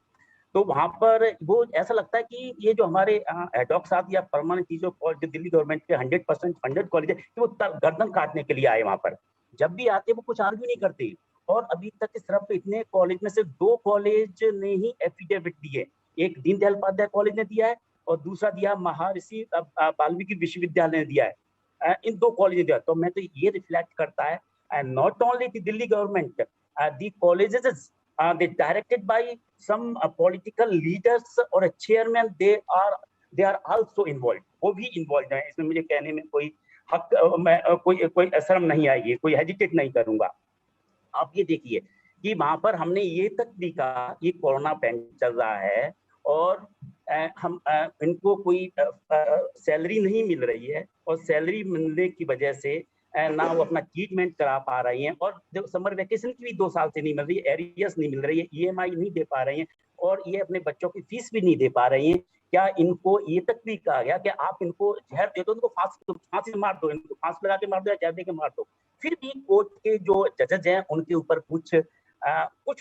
तो वहाँ पर वो ऐसा लगता है कि ये जो हमारे एडॉक साथ या परमानेंट टीचर जो दिल्ली गवर्नमेंट के 100% फंडेड कॉलेज है, वो गर्दन काटने के लिए आए। वहाँ पर जब भी आते वो कुछ आर्ग्यू नहीं करते, और अभी तक सिर्फ इतने कॉलेज में से 2 कॉलेज ने ही एफिडेविट दिए। एक दीनदयाल उपाध्याय कॉलेज ने दिया है और दूसरा दिया महर्षि वाल्मीकि विश्वविद्यालय ने दिया है। इन 2 कॉलेज ने दिया। तो मैं तो ये रिफ्लेक्ट करता है, and not only the Delhi government, the colleges they directed by some political leaders or a chairman, they are also involved। वो भी इन्वॉल्व है इसमें। मुझे कहने में कोई हक, मैं कोई शर्म नहीं आएगी, कोई हेजिटेट नहीं करूंगा। आप ये देखिए कि वहां पर हमने ये तक भी कहा ये कोरोना पैंडेमिक चल रहा है और हम इनको कोई सैलरी नहीं मिल रही है, और सैलरी मिलने की वजह से ना वो अपना ट्रीटमेंट करा पा रही हैं, और जो समर वैकेशन की भी 2 साल से नहीं मिल रही है, एरियर्स नहीं मिल रही है, EMI नहीं दे पा रही हैं, और ये अपने बच्चों की फीस भी नहीं दे पा रही हैं। क्या इनको ये तक भी कहा गया कि आप इनको जहर दे दो, इनको फांसी मार दो, इनको फांसी लगा के मार दो या जहर दे के मार दो? फिर भी कोर्ट के जो जजेज हैं उनके ऊपर कुछ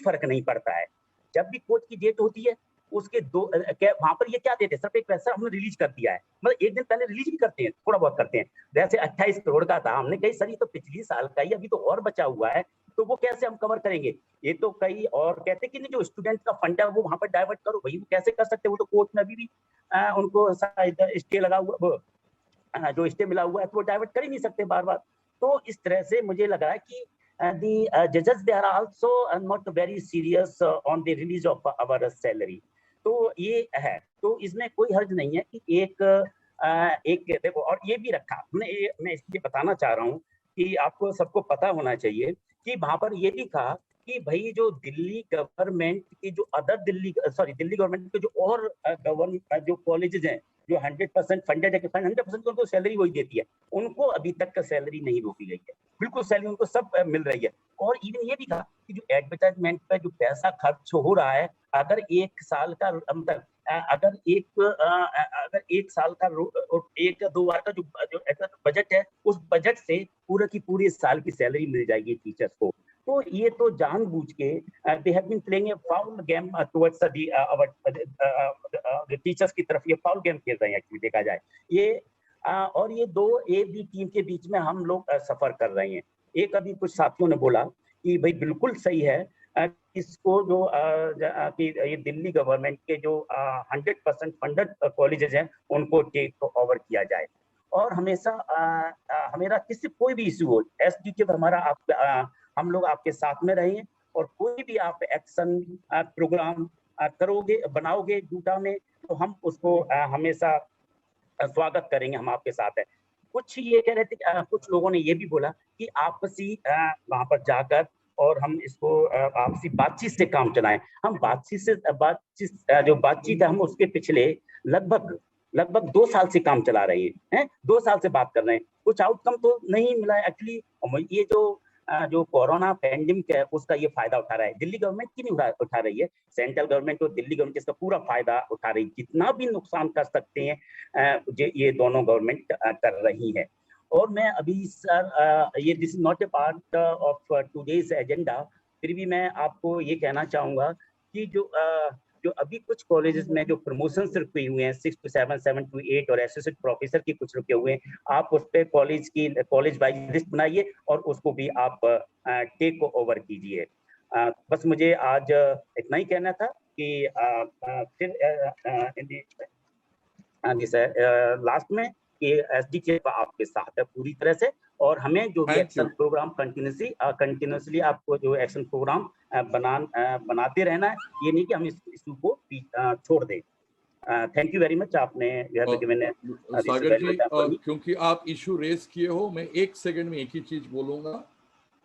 फर्क नहीं पड़ता है। जब भी कोर्ट की डेट होती है उसके वहां पर ये क्या देते हैं, सिर्फ एक पैसा हमने रिलीज कर दिया है, मतलब एक दिन पहले रिलीज भी करते हैं, थोड़ा बहुत करते हैं। जैसे 28 करोड़ का था, हमने कही सर ये तो पिछली साल का ही, अभी तो और बचा हुआ है, तो वो कैसे हम कवर करेंगे? ये तो कई और कहते कि नहीं, जो स्टूडेंट का फंड है वो वहां पर डाइवर्ट करो, भाई वो कैसे कर सकते हैं? वो तो कोर्ट में अभी भी उनको स्टे लगा हुआ, जो स्टे मिला हुआ है, तो वो डाइवर्ट कर ही नहीं सकते बार बार। तो इस तरह से मुझे लगा है कि the judges, they are also not very serious on the release of our salary. तो ये है, तो इसमें कोई हर्ज नहीं है कि एक देखो, और ये भी रखा हमने, मैं इसलिए बताना चाह रहा हूँ कि आपको सबको पता होना चाहिए कि वहां पर ये भी कहा कि भाई जो दिल्ली गवर्नमेंट की जो दिल्ली गवर्नमेंट के जो और जो कॉलेजेस हैं जो 100% फंडेड है, 100% उनको सैलरी वही देती है, उनको अभी तक का सैलरी नहीं रोकी गई है, बिल्कुल सैलरी उनको सब मिल रही है। और इवन ये भी कहा कि जो एडवर्टाइजमेंट पे जो पैसा खर्च हो रहा है, अगर एक साल का मतलब अगर एक साल का 1 या 2 बार का जो बजट है, उस बजट से पूरे की पूरी साल की सैलरी मिल जाएगी टीचर्स को। तो ये तो जानबूझ के they have been playing a foul game towards the teachers की तरफ, ये फाउल गेम खेल रहे हैं एक्चुअली देखा जाए ये। और ये दो ए बी टीम के बीच में हम लोग सफर कर रहे हैं। एक अभी कुछ साथियों ने बोला कि भाई बिल्कुल सही है, इसको जो कि ये दिल्ली गवर्नमेंट के जो 100% फंडेड कॉलेजेस हैं उनको टेक ओवर किया जाए। और हमेशा हमेरा किसी कोई भी इशू हो, एसडीके हमारा हम लोग आपके साथ में रहें, और कोई भी आप एक्शन प्रोग्राम करोगे बनाओगे डूटा में, तो हम उसको हमेशा स्वागत करेंगे, हम आपके साथ है। कुछ ये कह रहे थे, कुछ लोगों ने ये भी बोला कि आपसी वहां पर जाकर और हम इसको आपसी बातचीत से काम चलाएं। हम जो बातचीत है, हम उसके पिछले लगभग 2 साल से काम चला रहे हैं, 2 साल से बात कर रहे हैं, कुछ आउटकम तो नहीं मिला एक्चुअली। ये जो कोरोना पैंडेमिक है उसका ये फायदा उठा रहा है, दिल्ली गवर्नमेंट की नहीं उठा रही है, सेंट्रल गवर्नमेंट और दिल्ली गवर्नमेंट इसका पूरा फायदा उठा रही है। जितना भी नुकसान कर सकते हैं ये दोनों गवर्नमेंट कर रही है। और मैं अभी सर ये this is not a part of today's agenda, फिर भी मैं आपको ये कहना चाहूंगा कि जो अभी कुछ कॉलेजेस में जो प्रमोशंस रुके हुए हैं 6 to 7, 7 to 8 और एसोसिएट प्रोफेसर की कुछ रुके हुए हैं, आप उस पर कॉलेज वाइज लिस्ट बनाइए और उसको भी आप टेक ओवर कीजिए। बस मुझे आज इतना ही कहना था कि फिर लास्ट में कि एसडीके आपके साथ है पूरी तरह से, और हमें जो भी एक्शन प्रोग्राम कंटिन्यूसली आपको जो एक्शन प्रोग्राम बनाते रहना है, ये नहीं कि हम इस इशू को छोड़ दें। Thank you very much. आपने
सागर जी, क्योंकि आप इशू रेस किए हो, मैं 1 सेकंड में एक ही चीज बोलूंगा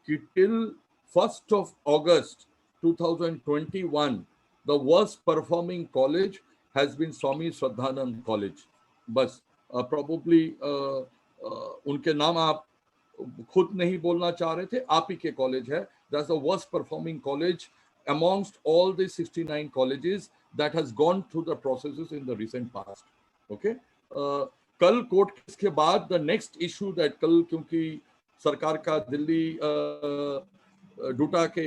कि till 1st of August 2021 the worst performing college has been Swami Shraddhanand College. बस probably उनके नाम आप खुद नहीं बोलना चाह रहे थे, आप ही के कॉलेज है। That's the worst performing college amongst all the 69 colleges that has gone through the processes in the recent past. Okay? कल कोर्ट केस के बाद the next issue that कल, क्योंकि सरकार का दिल्ली डूटा के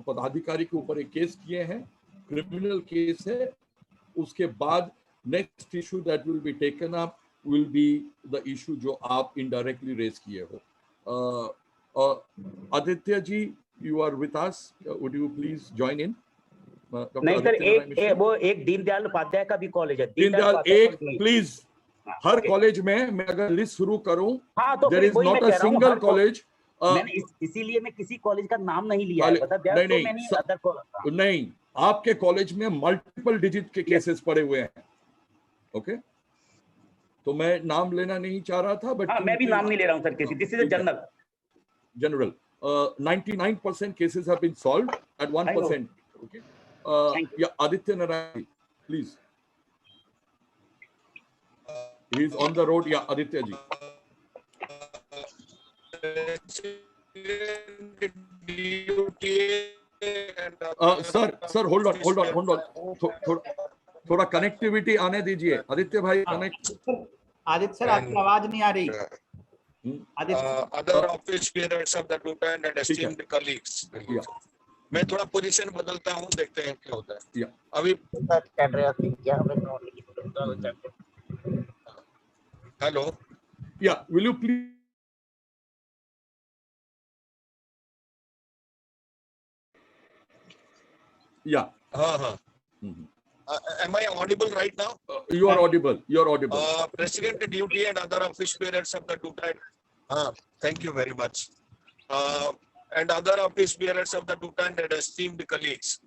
पदाधिकारी के ऊपर एक केस किए हैं, क्रिमिनल केस है, उसके बाद next issue that will be taken up will be the issue जो आप इनडायरेक्टली रेज किए हो। Aditya ji, you are with us, would you please join in?
नहीं सर, वो एक दीनदयाल उपाध्याय का भी कॉलेज है,
दीनदयाल एक प्लीज, हर कॉलेज में मैं अगर लिस्ट शुरू करूं, there is not a single college.
इसीलिए मैं किसी कॉलेज का नाम नहीं लिया है।
नहीं, आपके कॉलेज में मल्टीपल डिजिट के केसेस पड़े हुए हैं। ओके, तो मैं नाम लेना नहीं चाह रहा था, बट
मैं भी नाम नहीं ले रहा हूं सर किसी, this is a
general 99% cases have been solved at 1%. Okay, yeah, Aditya Narayan, please. He is on the road. Yeah, Aditya ji. Sir, hold on. थोड़ा कनेक्टिविटी आने दीजिए आदित्य भाई, कनेक्ट।
आदित्य सर आपकी आवाज नहीं आ रही।
Other office periods of the lieutenant and esteemed colleagues. मैं थोड़ा पोजीशन बदलता हूँ, देखते हैं क्या होता है। अभी हेलो,
या विल यू प्लीज, या
हाँ, am I audible right now?
You are audible. You are audible.
President duty and other office periods of the lieutenant. Thank you very much. And other office periods of the lieutenant and esteemed colleagues.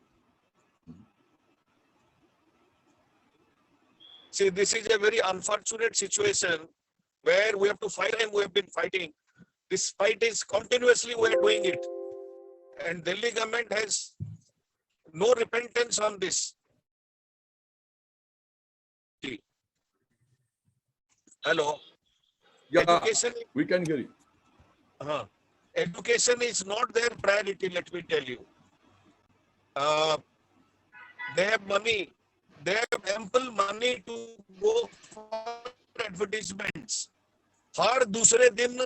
See, this is a very unfortunate situation where we have to fight, and we have been fighting. This fight is continuously we are doing it, and Delhi government has no repentance on this. Hello.
Yeah,
education,
we can hear you.
Education is not their priority, let me tell you. They have money. They have ample money to go for advertisements. हर दूसरे दिन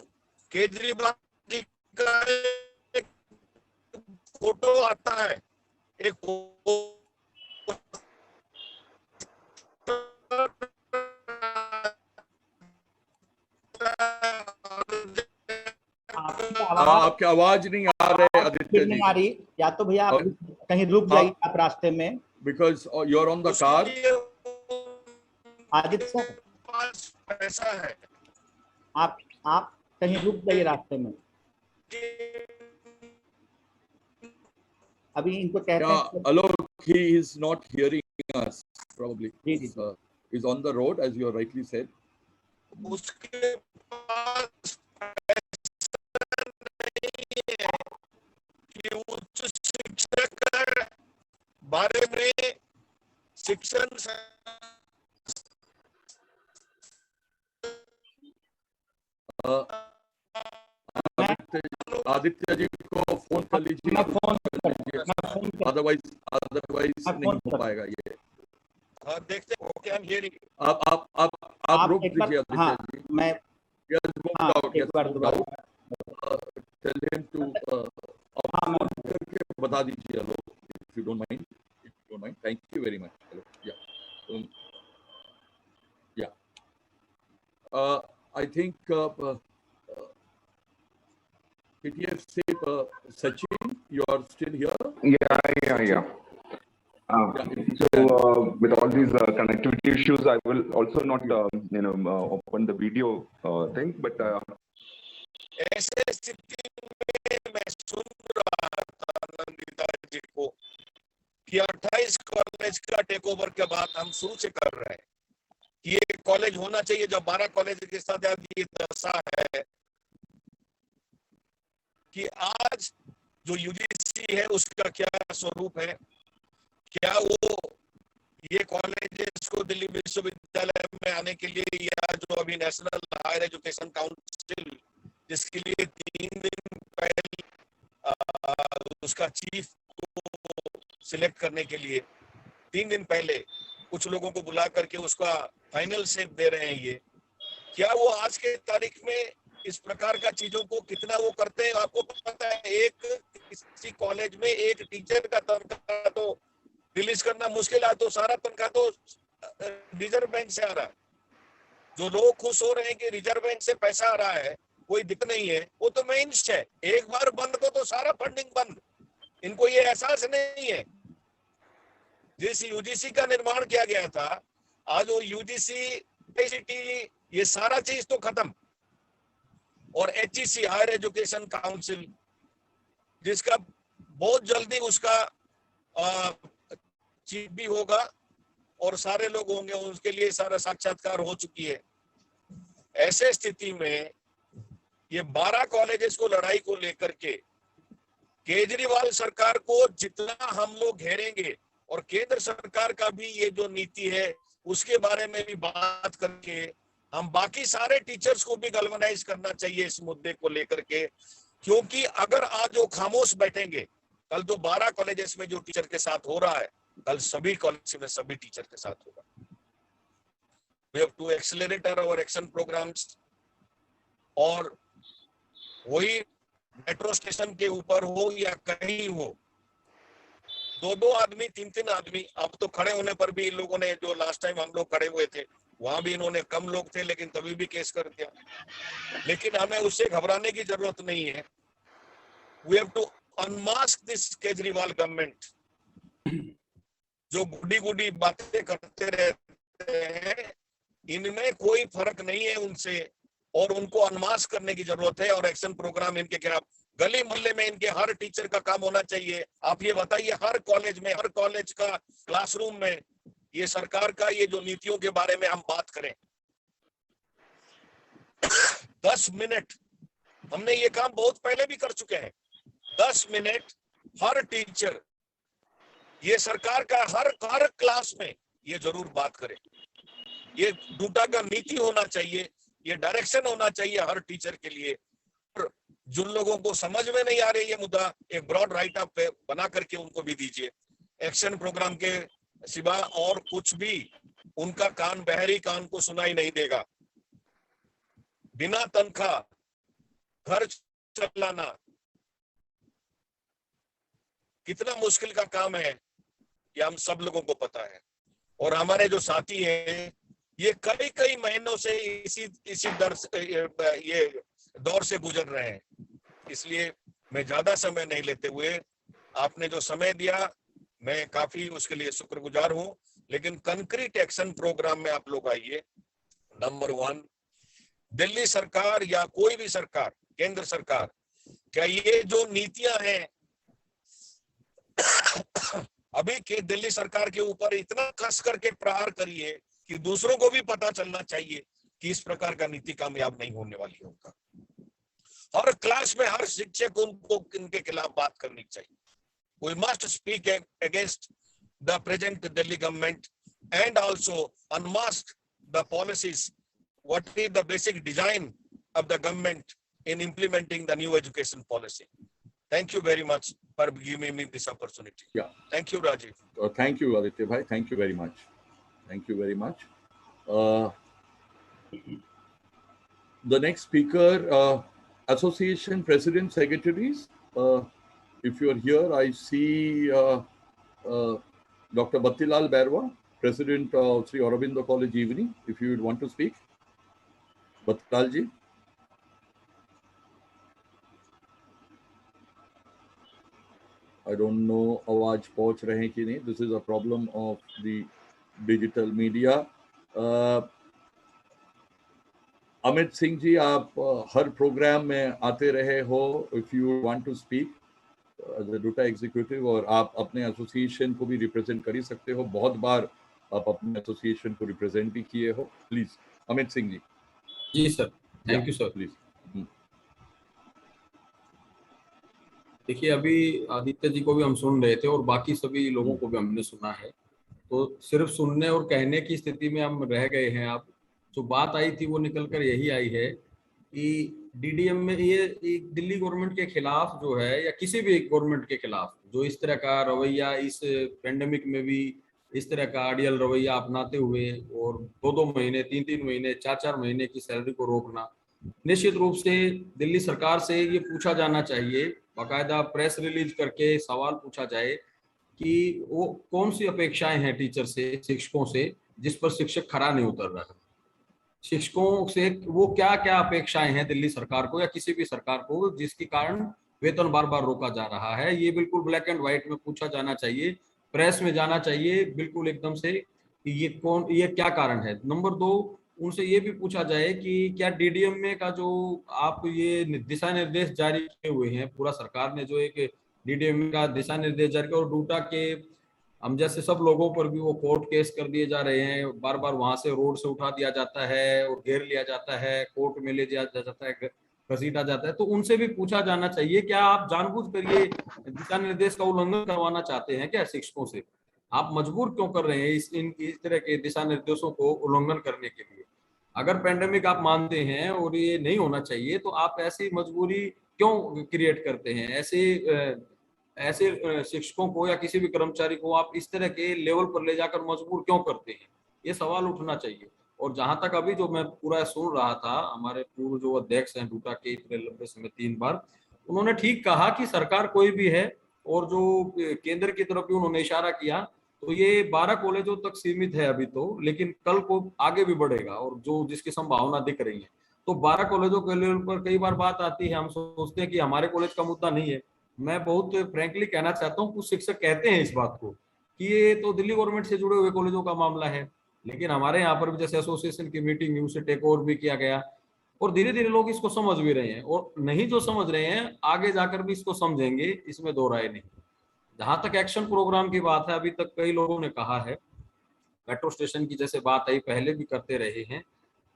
केजरीवाल जी का एक फोटो आता है, एक
आपकी आवाज नहीं आ रही आदित्य जी,
नहीं आ रही। या तो भैया आप कहीं रुक जाइए आप रास्ते में,
because you are on the car.
Aditya sir
पैसा है,
आप कहीं रुक जाइए रास्ते में। अभी इनको कहते हैं
Alok, he is not hearing us probably. He's on the road as you rightly said.
उसके पास कि उच्च शिक्षक के बारे में शिक्षण आदित्य जी को फोन कर लीजिए, अदरवाइज नहीं हो पाएगा ये। देखते हैं क्या हम हियरिंग। आप रुक दीजिए आदित्य जी।
मैं
एक बार टेल हिम टू फोन करके बता दीजिए hello, if you don't mind. Thank you very much. I think PTF say Sachin, you are still here?
Yeah. So with all these connectivity issues, I will also not open the video thing, but
ऐसे स्थिति में मैं सुन रहा था नंदिता जी को कि 28 कॉलेज का टेक ओवर के बाद हम शुरू से कर रहे हैं। ये कॉलेज होना चाहिए, जब 12 कॉलेज के साथ ये दशा है कि आज जो यूजीसी है उसका क्या स्वरूप है, क्या वो ये कॉलेजेस को दिल्ली विश्वविद्यालय में आने के लिए, या जो अभी नेशनल हायर एजुकेशन काउंसिल जिसके लिए 3 दिन पहले उसका चीफ को सिलेक्ट करने के लिए 3 दिन पहले कुछ लोगों को बुला करके उसका फाइनल शेप दे रहे हैं, ये क्या वो आज के तारीख में इस प्रकार का चीजों को कितना वो करते हैं? आपको पता है एक किसी कॉलेज में एक टीचर का तनख्वाह तो रिलीज करना मुश्किल है, तो सारा तनख्वाह तो रिजर्व बैंक से आ रहा है। जो लोग खुश हो रहे हैं कि रिजर्व बैंक से पैसा आ रहा है, कोई दिक्कत नहीं है, वो तो मेंस है। एक बार बंद को तो सारा फंडिंग बंद। इनको ये एहसास नहीं है। जिस यूजीसी का निर्माण किया गया था, आज वो यूजीसी ये सारा चीज तो खत्म। और एचईसी हायर एजुकेशन काउंसिल जिसका बहुत जल्दी उसका चीफ भी होगा और सारे लोग होंगे, उसके लिए सारा साक्षात्कार हो चुकी है। ऐसे स्थिति में ये 12 कॉलेजेस को लड़ाई को लेकर के केजरीवाल सरकार को जितना हम लोग घेरेंगे और केंद्र सरकार का भी ये जो नीति है उसके बारे में भी बात करके हम बाकी सारे टीचर्स को भी गैल्वेनाइज करना चाहिए इस मुद्दे को लेकर के। क्योंकि अगर आज वो खामोश बैठेंगे, कल तो 12 कॉलेजेस में जो टीचर के साथ हो रहा है कल सभी कॉलेज में सभी टीचर के साथ होगा। We have to accelerate our action programs, और वही मेट्रो स्टेशन के ऊपर हो या कहीं हो, 2-2 आदमी 3-3 आदमी, अब तो खड़े होने पर भी इन लोगों ने, जो लास्ट टाइम हम लोग खड़े हुए थे वहां भी इन्होंने, कम लोग थे लेकिन तभी भी केस कर दिया। लेकिन हमें उससे घबराने की जरूरत नहीं है। We have to unmask this Kejriwal government, जो गुडी गुडी बातें करते रहते हैं, इनमें कोई फर्क नहीं है उनसे, और उनको अनमास्क करने की जरूरत है। और एक्शन प्रोग्राम इनके खिलाफ गली मोहल्ले में इनके हर टीचर का काम होना चाहिए। आप ये बताइए, हर कॉलेज में, हर कॉलेज का क्लासरूम में ये सरकार का ये जो नीतियों के बारे में हम बात करें, 10 मिनट, हमने ये काम बहुत पहले भी कर चुके हैं, 10 मिनट हर टीचर, ये सरकार का हर क्लास में ये जरूर बात करें। ये डूटा का नीति होना चाहिए, ये डायरेक्शन होना चाहिए हर टीचर के लिए। और जिन लोगों को समझ में नहीं आ रही ये मुद्दा, एक ब्रॉड राइट अप बना करके उनको भी दीजिए। एक्शन प्रोग्राम के सिवा और कुछ भी उनका कान, बहरी कान को सुनाई नहीं देगा। बिना तनख्वाह घर चलाना कितना मुश्किल का काम है, ये हम सब लोगों को पता है। और हमारे जो साथी हैं ये कई महीनों से इसी दौर से गुजर रहे हैं। इसलिए मैं ज्यादा समय नहीं लेते हुए, आपने जो समय दिया मैं काफी उसके लिए शुक्रगुजार हूं। लेकिन कंक्रीट एक्शन प्रोग्राम में आप लोग आइए। नंबर 1, दिल्ली सरकार या कोई भी सरकार, केंद्र सरकार, क्या ये जो नीतियां हैं अभी के दिल्ली सरकार के ऊपर इतना कस करके प्रहार करिए कि दूसरों को भी पता चलना चाहिए कि इस प्रकार का नीति कामयाब नहीं होने वाली है उनका। हर क्लास में हर शिक्षक उनको इनके खिलाफ बात करनी चाहिए। We must speak against the present Delhi government and also unmask the policies. What is the basic design of the government in implementing the new education policy? Thank you very much for giving me this opportunity.
Yeah.
Thank you, Rajiv.
Thank you, Aditya bhai. Thank you very much. Thank you very much. The next speaker, Association President Secretaries. If you are here, I see Dr. Battilal Bairwa, President of Sri Aurobindo College Evening. If you would want to speak, Battilal ji. I don't know आवाज पहुंच रहे हैं कि नहीं. This is a problem of the digital media. Amit Singh जी, आप हर प्रोग्राम में आते रहे हो. If you want to speak as a due to executive, और आप अपने एसोसिएशन को भी रिप्रेजेंट कर ही सकते हो. बहुत बार आप अपने एसोसिएशन को रिप्रेजेंट भी किए हो. प्लीज अमित सिंह जी.
जी sir, thank you sir.
Please.
देखिए, अभी आदित्य जी को भी हम सुन रहे थे और बाकी सभी लोगों को भी हमने सुना है, तो सिर्फ सुनने और कहने की स्थिति में हम रह गए हैं. अब जो बात आई थी वो निकल कर यही आई है कि डीडीएम में ये दिल्ली गवर्नमेंट के खिलाफ जो है, या किसी भी गवर्नमेंट के खिलाफ जो इस तरह का रवैया, इस पेंडेमिक में भी इस तरह का आइडियल रवैया अपनाते हुए और 2-2 महीने, 3-3 महीने, 4-4 महीने की सैलरी को रोकना, निश्चित रूप से दिल्ली सरकार से ये पूछा जाना चाहिए, बाकायदा प्रेस रिलीज करके सवाल पूछा जाए कि वो कौन सी अपेक्षाएं हैं टीचर से, शिक्षकों से, जिस पर शिक्षक खरा नहीं उतर रहा है. शिक्षकों से वो क्या क्या अपेक्षाएं हैं दिल्ली सरकार को या किसी भी सरकार को, जिसके कारण वेतन बार बार रोका जा रहा है. ये बिल्कुल ब्लैक एंड व्हाइट में पूछा जाना चाहिए, प्रेस में जाना चाहिए बिल्कुल एकदम से कि ये क्या कारण है. नंबर 2, उनसे ये भी पूछा जाए कि क्या डीडीएम में का जो आप ये दिशा निर्देश जारी किए हुए हैं, पूरा सरकार ने जो एक डीडीएम का दिशा निर्देश जारी किया और डूटा के हम जैसे सब लोगों पर भी वो कोर्ट केस कर दिए जा रहे हैं, बार बार वहां से रोड से उठा दिया जाता है और घेर लिया जाता है, कोर्ट में ले जाया जाता है, घसीटा जाता है. तो उनसे भी पूछा जाना चाहिए, क्या आप जानबूझ कर ये दिशा निर्देश का उल्लंघन करवाना चाहते हैं क्या शिक्षकों से? आप मजबूर क्यों कर रहे हैं इस तरह के दिशा निर्देशों को उल्लंघन करने के लिए? अगर पेंडेमिक आप मानते हैं और ये नहीं होना चाहिए, तो आप ऐसी मजबूरी क्यों क्रिएट करते हैं? ऐसे ऐसे शिक्षकों को या किसी भी कर्मचारी को आप इस तरह के लेवल पर ले जाकर मजबूर क्यों करते हैं, ये सवाल उठना चाहिए। और जहां तक अभी जो मैं पूरा सुन रहा था, हमारे पूर्व जो अध्यक्ष हैं डूटा के, इतने लंबे समय 3 बार, उन्होंने ठीक कहा कि सरकार कोई भी है, और जो केंद्र की तरफ भी उन्होंने इशारा किया, तो ये 12 कॉलेजों तक सीमित है अभी तो, लेकिन कल को आगे भी बढ़ेगा और जो जिसकी संभावना दिख रही है। तो 12 कॉलेजों के लेवल पर कई बार बात आती है, हम सोचते हैं कि हमारे कॉलेज का मुद्दा नहीं है। मैं बहुत फ्रैंकली कहना चाहता हूँ, कुछ शिक्षक कहते हैं इस बात को कि ये तो दिल्ली गवर्नमेंट से जुड़े हुए कॉलेजों का मामला है, लेकिन हमारे यहाँ पर भी जैसे एसोसिएशन की मीटिंग हुई, उसे टेक ओवर भी किया गया, और धीरे धीरे लोग इसको समझ भी रहे हैं, और नहीं जो समझ रहे हैं आगे जाकर भी इसको समझेंगे, इसमें दो राय नहीं। जहां तक एक्शन प्रोग्राम की बात है, अभी तक कई लोगों ने कहा है, मेट्रो स्टेशन की जैसे बात आई, पहले भी करते रहे हैं,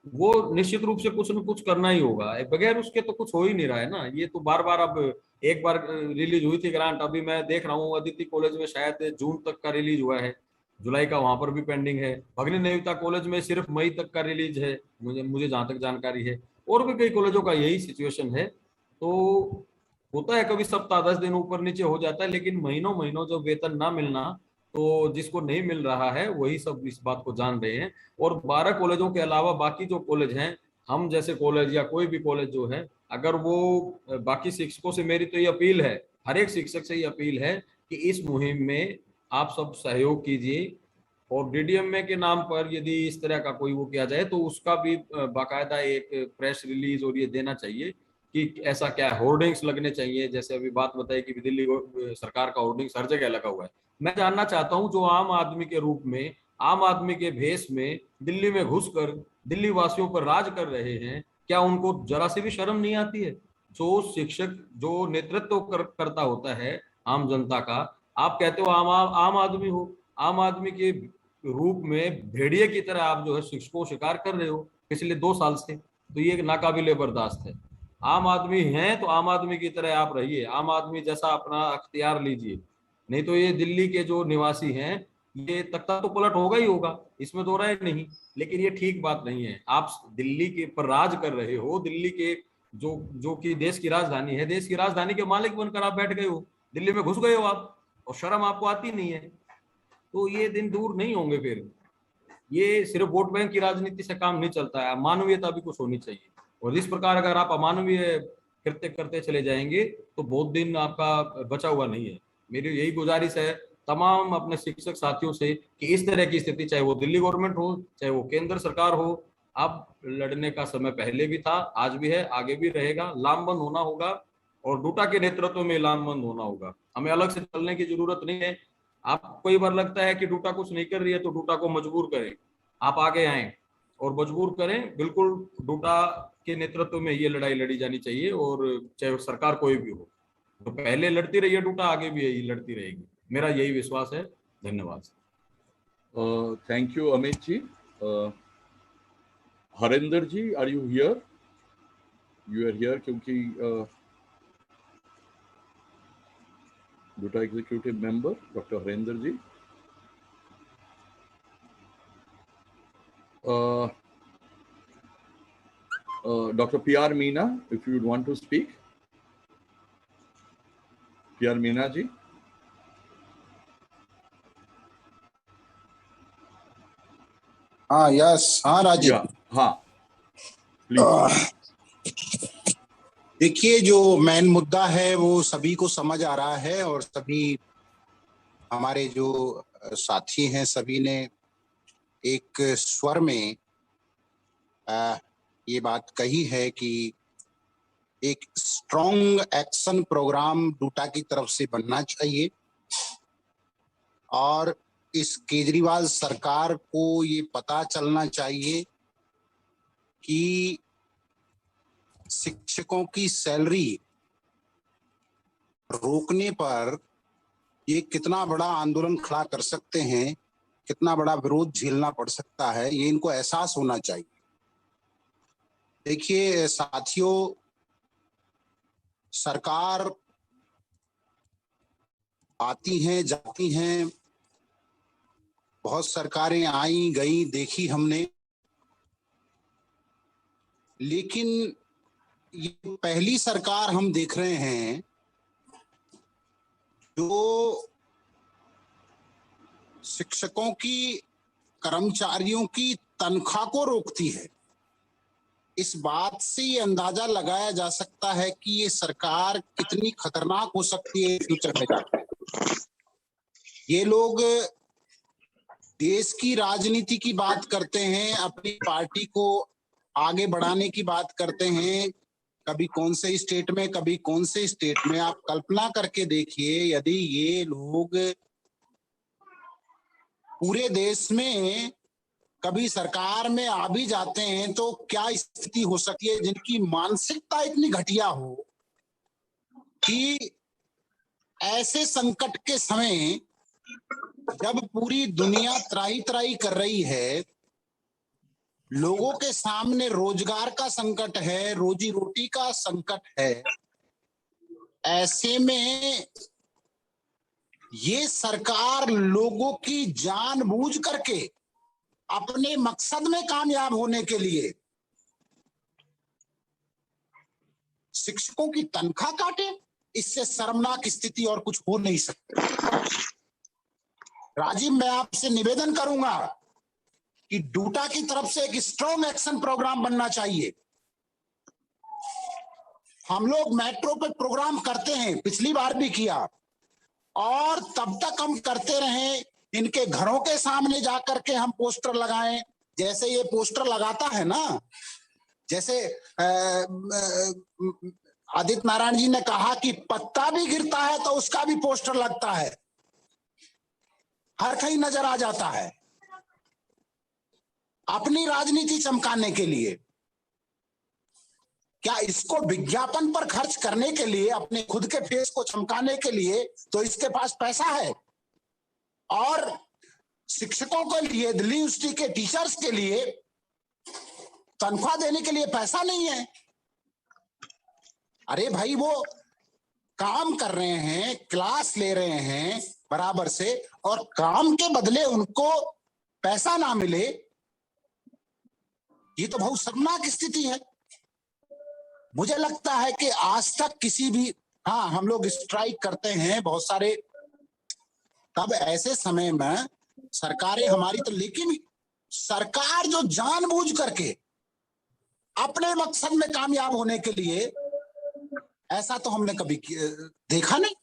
वो निश्चित रूप से कुछ न कुछ करना ही होगा, बगैर उसके तो कुछ हो ही नहीं रहा है ना। ये तो बार बार, अब एक बार रिलीज हुई थी ग्रांट, अभी मैं देख रहा हूँ अदिति कॉलेज में शायद जून तक का रिलीज हुआ है, जुलाई का वहां पर भी पेंडिंग है। भगनी निविता कॉलेज में सिर्फ मई तक का रिलीज है, मुझे जहां तक जानकारी है, और भी कई कॉलेजों का यही सिचुएशन है। तो होता है कभी सप्ताह 10 दिन ऊपर नीचे हो जाता है, लेकिन महीनों महीनों जो वेतन ना मिलना, तो जिसको नहीं मिल रहा है वही सब इस बात को जान रहे हैं। और 12 कॉलेजों के अलावा बाकी जो कॉलेज हैं, हम जैसे कॉलेज या कोई भी कॉलेज जो है, अगर वो बाकी शिक्षकों से, मेरी तो ये अपील है, हर एक शिक्षक से ये अपील है कि इस मुहिम में आप सब सहयोग कीजिए, और डीडीएमए के नाम पर यदि इस तरह का कोई वो किया जाए तो उसका भी बाकायदा एक प्रेस रिलीज और ये देना चाहिए कि ऐसा क्या है, होर्डिंग्स लगने चाहिए, जैसे अभी बात बताई कि दिल्ली सरकार का होर्डिंग्स हर जगह लगा हुआ है। मैं जानना चाहता हूं, जो आम आदमी के रूप में, आम आदमी के भेष में दिल्ली में घुसकर दिल्ली वासियों पर राज कर रहे हैं, क्या उनको जरा सी भी शर्म नहीं आती है? जो शिक्षक जो नेतृत्व करता होता है आम जनता का, आप कहते हो आम आदमी हो, आम आदमी के रूप में भेड़िए की तरह आप जो है शिक्षकों को शिकार कर रहे हो पिछले 2 साल से, तो ये नाकाबिले बर्दाश्त है। आम आदमी हैं तो आम आदमी की तरह आप रहिए, आम आदमी जैसा अपना अख्तियार लीजिए, नहीं तो ये दिल्ली के जो निवासी हैं, ये तख्ता तो पलट होगा ही होगा, इसमें दो राय नहीं। लेकिन ये ठीक बात नहीं है, आप दिल्ली के पर राज कर रहे हो, दिल्ली के जो कि देश की राजधानी है, देश की राजधानी के मालिक बनकर आप बैठ गए हो, दिल्ली में घुस गए हो आप, और शर्म आपको आती नहीं है। तो ये दिन दूर नहीं होंगे फिर। ये सिर्फ वोट बैंक की राजनीति से काम नहीं चलता है, मानवीयता भी कुछ होनी चाहिए। और इस प्रकार अगर आप अमानवीय कृत्य करते चले जाएंगे तो बहुत दिन आपका बचा हुआ नहीं है। मेरी यही गुजारिश है तमाम अपने शिक्षक साथियों से कि इस तरह की स्थिति, चाहे वो दिल्ली गवर्नमेंट हो, चाहे वो केंद्र सरकार हो, अब लड़ने का समय पहले भी था, आज भी है, आगे भी रहेगा। लामबंद होना होगा, और डूटा के नेतृत्व में लामबंद होना होगा। हमें अलग से चलने की जरूरत नहीं है। आप कई बार लगता है कि डूटा कुछ नहीं कर रही है, तो डूटा को मजबूर करें, आप आगे आए और मजबूर करें। बिल्कुल डूटा के नेतृत्व में ये लड़ाई लड़ी जानी चाहिए, और चाहे सरकार कोई भी हो, तो पहले लड़ती रही है डूटा, आगे भी यही लड़ती रहेगी, मेरा यही विश्वास है। धन्यवाद।
Thank you Amit ji. Harendra ji, are you here? You are here क्योंकि DUTA executive member doctor Harendra ji. Dr. P.R. Meena, if you would want to speak. P.R. Meena ji.
हाँ, यस, हाँ राजीव,
हाँ प्लीज।
देखिए, जो मेन मुद्दा है वो सभी को समझ आ रहा है, और सभी हमारे जो साथी हैं सभी ने एक स्वर में ये बात कही है कि एक स्ट्रॉन्ग एक्शन प्रोग्राम डूटा की तरफ से बनना चाहिए, और इस केजरीवाल सरकार को ये पता चलना चाहिए कि शिक्षकों की सैलरी रोकने पर ये कितना बड़ा आंदोलन खड़ा कर सकते हैं, कितना बड़ा विरोध झेलना पड़ सकता है, ये इनको एहसास होना चाहिए। देखिए साथियों, सरकार आती हैं जाती हैं, बहुत सरकारें आई गई देखी हमने, लेकिन ये पहली सरकार हम देख रहे हैं जो शिक्षकों की, कर्मचारियों की तनख्वाह को रोकती है। इस बात से ये अंदाजा लगाया जा सकता है कि ये सरकार कितनी खतरनाक हो सकती है फ्यूचर में जाकर। ये लोग देश की राजनीति की बात करते हैं, अपनी पार्टी को आगे बढ़ाने की बात करते हैं, कभी कौन से स्टेट में, कभी कौन से स्टेट में। आप कल्पना करके देखिए, यदि ये लोग पूरे देश में कभी सरकार में आ भी जाते हैं तो क्या स्थिति हो सकती है, जिनकी मानसिकता इतनी घटिया हो कि ऐसे संकट के समय जब पूरी दुनिया त्राही त्राही कर रही है, लोगों के सामने रोजगार का संकट है, रोजी रोटी का संकट है, ऐसे में ये सरकार लोगों की जानबूझ करके अपने मकसद में कामयाब होने के लिए शिक्षकों की तनख्वाह काटे। इससे शर्मनाक स्थिति और कुछ हो नहीं सकती। राजीव, मैं आपसे निवेदन करूंगा कि डूटा की तरफ से एक स्ट्रॉन्ग एक्शन प्रोग्राम बनना चाहिए। हम लोग मेट्रो पे प्रोग्राम करते हैं, पिछली बार भी किया, और तब तक हम करते रहे, इनके घरों के सामने जाकर के हम पोस्टर लगाएं। जैसे ये पोस्टर लगाता है ना, जैसे आदित्य नारायण जी ने कहा कि पत्ता भी गिरता है तो उसका भी पोस्टर लगता है, हर कहीं नजर आ जाता है, अपनी राजनीति चमकाने के लिए। क्या इसको विज्ञापन पर खर्च करने के लिए, अपने खुद के फेस को चमकाने के लिए तो इसके पास पैसा है, और शिक्षकों के लिए, दिल्ली यूनिवर्सिटी के टीचर्स के लिए तनख्वाह देने के लिए पैसा नहीं है। अरे भाई, वो काम कर रहे हैं, क्लास ले रहे हैं बराबर से, और काम के बदले उनको पैसा ना मिले, ये तो बहुत शर्मनाक स्थिति है। मुझे लगता है कि आज तक किसी भी, हाँ हम लोग स्ट्राइक करते हैं बहुत सारे, तब ऐसे समय में सरकारें हमारी तो, लेकिन सरकार जो जानबूझ करके अपने मकसद में कामयाब होने के लिए, ऐसा तो हमने कभी देखा नहीं।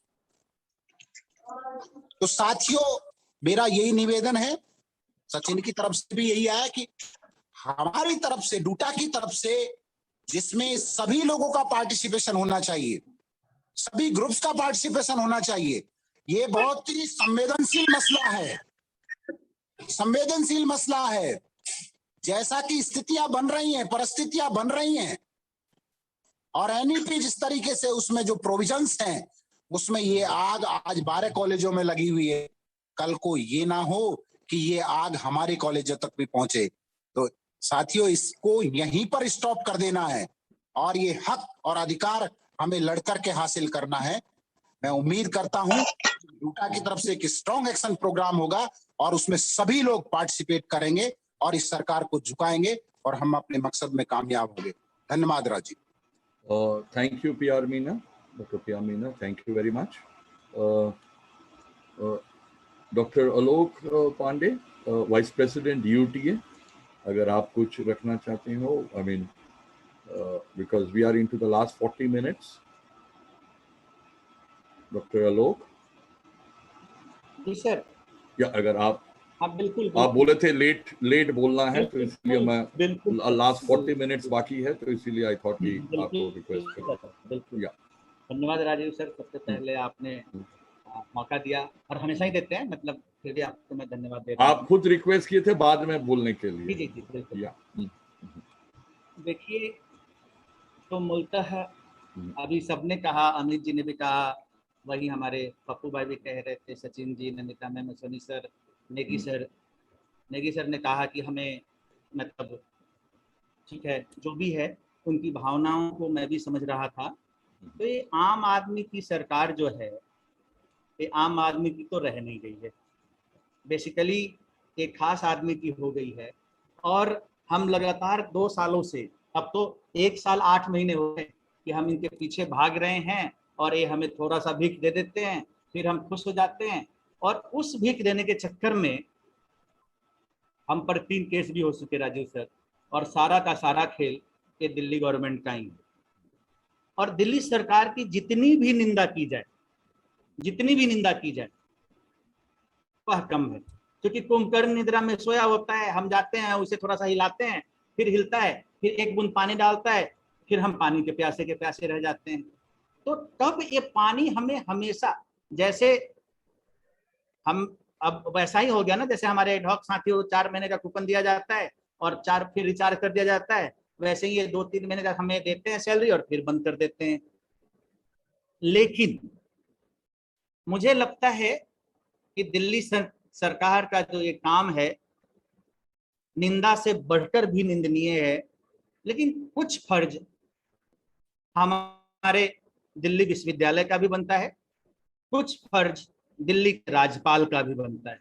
तो साथियों, मेरा यही निवेदन है, सचिन की तरफ से भी यही आया कि हमारी तरफ से, डूटा की तरफ से, जिसमें सभी लोगों का पार्टिसिपेशन होना चाहिए, सभी ग्रुप्स का पार्टिसिपेशन होना चाहिए। ये बहुत ही संवेदनशील मसला है, संवेदनशील मसला है। जैसा कि स्थितियां बन रही हैं, परिस्थितियां बन रही हैं, और एनईपी जिस तरीके से उसमें जो प्रोविजंस हैं, उसमें ये आग आज 12 कॉलेजों में लगी हुई है, कल को ये ना हो कि ये आग हमारे कॉलेजों तक भी पहुंचे। तो साथियों, इसको यहीं पर स्टॉप कर देना है, और ये हक और अधिकार हमें लड़कर के हासिल करना है। मैं उम्मीद करता हूं डूटा की तरफ से एक स्ट्रॉन्ग एक्शन प्रोग्राम होगा, और उसमें सभी लोग पार्टिसिपेट करेंगे और इस सरकार को झुकाएंगे, और हम अपने मकसद में कामयाब होंगे। धन्यवाद Rajiv.
Thank you, PR Meena, Dr. PR Meena. Thank you very much. Dr. Alok Pandey, Vice President UTA, अगर आप कुछ रखना चाहते हो, I mean, because we are into the last 40 minutes. Dr. Alok.
Ji sir.
या अगर आप
बिल्कुल,
आप बोले थे लेट बोलना है, तो इसलिए मैं लास्ट 40 मिनट्स बाकी है, तो इसीलिए आई थॉट कि आपको रिक्वेस्ट
बिल्कुल। धन्यवाद राजीव सर, सबसे पहले आपने मौका दिया, और हमेशा ही देते हैं, मतलब फिर भी आपको मैं धन्यवाद देता हूं।
आप खुद रिक्वेस्ट किए थे बाद में बोलने के लिए।
जी बिल्कुल। देखिए, तो मूलतः अभी सबने कहा, अमित जी ने भी कहा, वही हमारे पप्पू भाई भी कह रहे थे, Sachin ji, Namita ma'am, Soni sir, Negi sir ने कहा कि हमें, मतलब ठीक है, जो भी है उनकी भावनाओं को मैं भी समझ रहा था। तो ये आम आदमी की सरकार जो है, ये आम आदमी की तो रह नहीं गई है, बेसिकली एक खास आदमी की हो गई है। और हम लगातार 2 सालों से, अब तो 1 साल 8 महीने हो गए कि हम इनके पीछे भाग रहे हैं, और ये हमें थोड़ा सा भीख दे देते हैं, फिर हम खुश हो जाते हैं, और उस भीख देने के चक्कर में हम पर 3 केस भी हो चुके राजीव सर, और सारा का सारा खेल ये दिल्ली गवर्नमेंट का ही है। और दिल्ली सरकार की जितनी भी निंदा की जाए वह कम है, क्योंकि कुंभकर्ण निद्रा में सोया होता है, हम जाते हैं उसे थोड़ा सा हिलाते हैं, फिर हिलता है, फिर एक बूंद पानी डालता है, फिर हम पानी के प्यासे रह जाते हैं। तो तब ये पानी हमें हमेशा, जैसे हम अब वैसा ही हो गया ना, जैसे हमारे एडहॉक साथियों को 4 महीने का कूपन दिया जाता है और 4 फिर रिचार्ज कर दिया जाता है, वैसे ही ये 2-3 महीने का हमें देते हैं सैलरी और फिर बंद कर देते हैं। लेकिन मुझे लगता है कि दिल्ली सरकार का जो ये काम है निंदा से बढ़कर भी निंदनीय है, लेकिन कुछ फर्ज हमारे दिल्ली विश्वविद्यालय का भी बनता है, कुछ फर्ज दिल्ली के राज्यपाल का भी बनता है।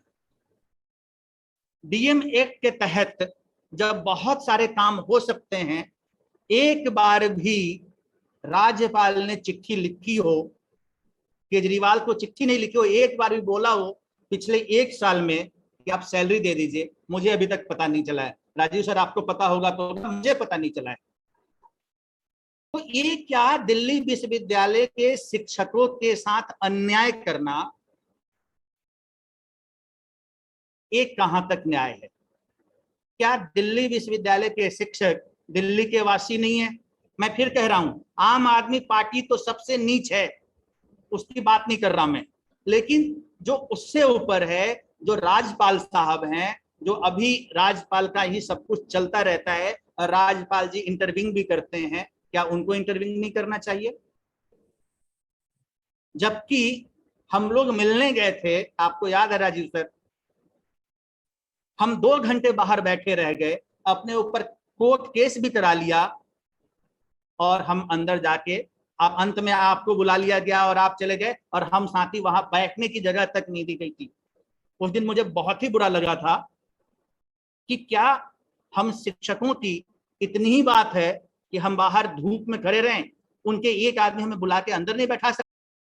डीएम एक्ट के तहत जब बहुत सारे काम हो सकते हैं, एक बार भी राज्यपाल ने चिट्ठी लिखी हो, केजरीवाल को चिट्ठी नहीं लिखी हो, एक बार भी बोला हो पिछले 1 साल में कि आप सैलरी दे दीजिए, मुझे अभी तक पता नहीं चला है। राजीव सर आपको पता होगा तो, मुझे पता नहीं चला है। तो ये क्या दिल्ली विश्वविद्यालय के शिक्षकों के साथ अन्याय करना, ये कहां तक न्याय है? क्या दिल्ली विश्वविद्यालय के शिक्षक दिल्ली के वासी नहीं है? मैं फिर कह रहा हूं, आम आदमी पार्टी तो सबसे नीच है, उसकी बात नहीं कर रहा मैं, लेकिन जो उससे ऊपर है, जो राज्यपाल साहब हैं, जो अभी राज्यपाल का ही सब कुछ चलता रहता है और राज्यपाल जी इंटरव्यू भी करते हैं, क्या उनको इंटरव्यू नहीं करना चाहिए? जबकि हम लोग मिलने गए थे, आपको याद है राजीव सर, हम 2 घंटे बाहर बैठे रह गए, अपने ऊपर कोर्ट केस भी करा लिया, और हम अंदर जाके अंत में आपको बुला लिया गया और आप चले गए, और हम साथी वहां बैठने की जगह तक नहीं दी गई थी। उस दिन मुझे बहुत ही बुरा लगा था कि क्या हम शिक्षकों की इतनी ही बात है कि हम बाहर धूप में खड़े रहें, उनके एक आदमी हमें बुला के अंदर नहीं बैठा सकते?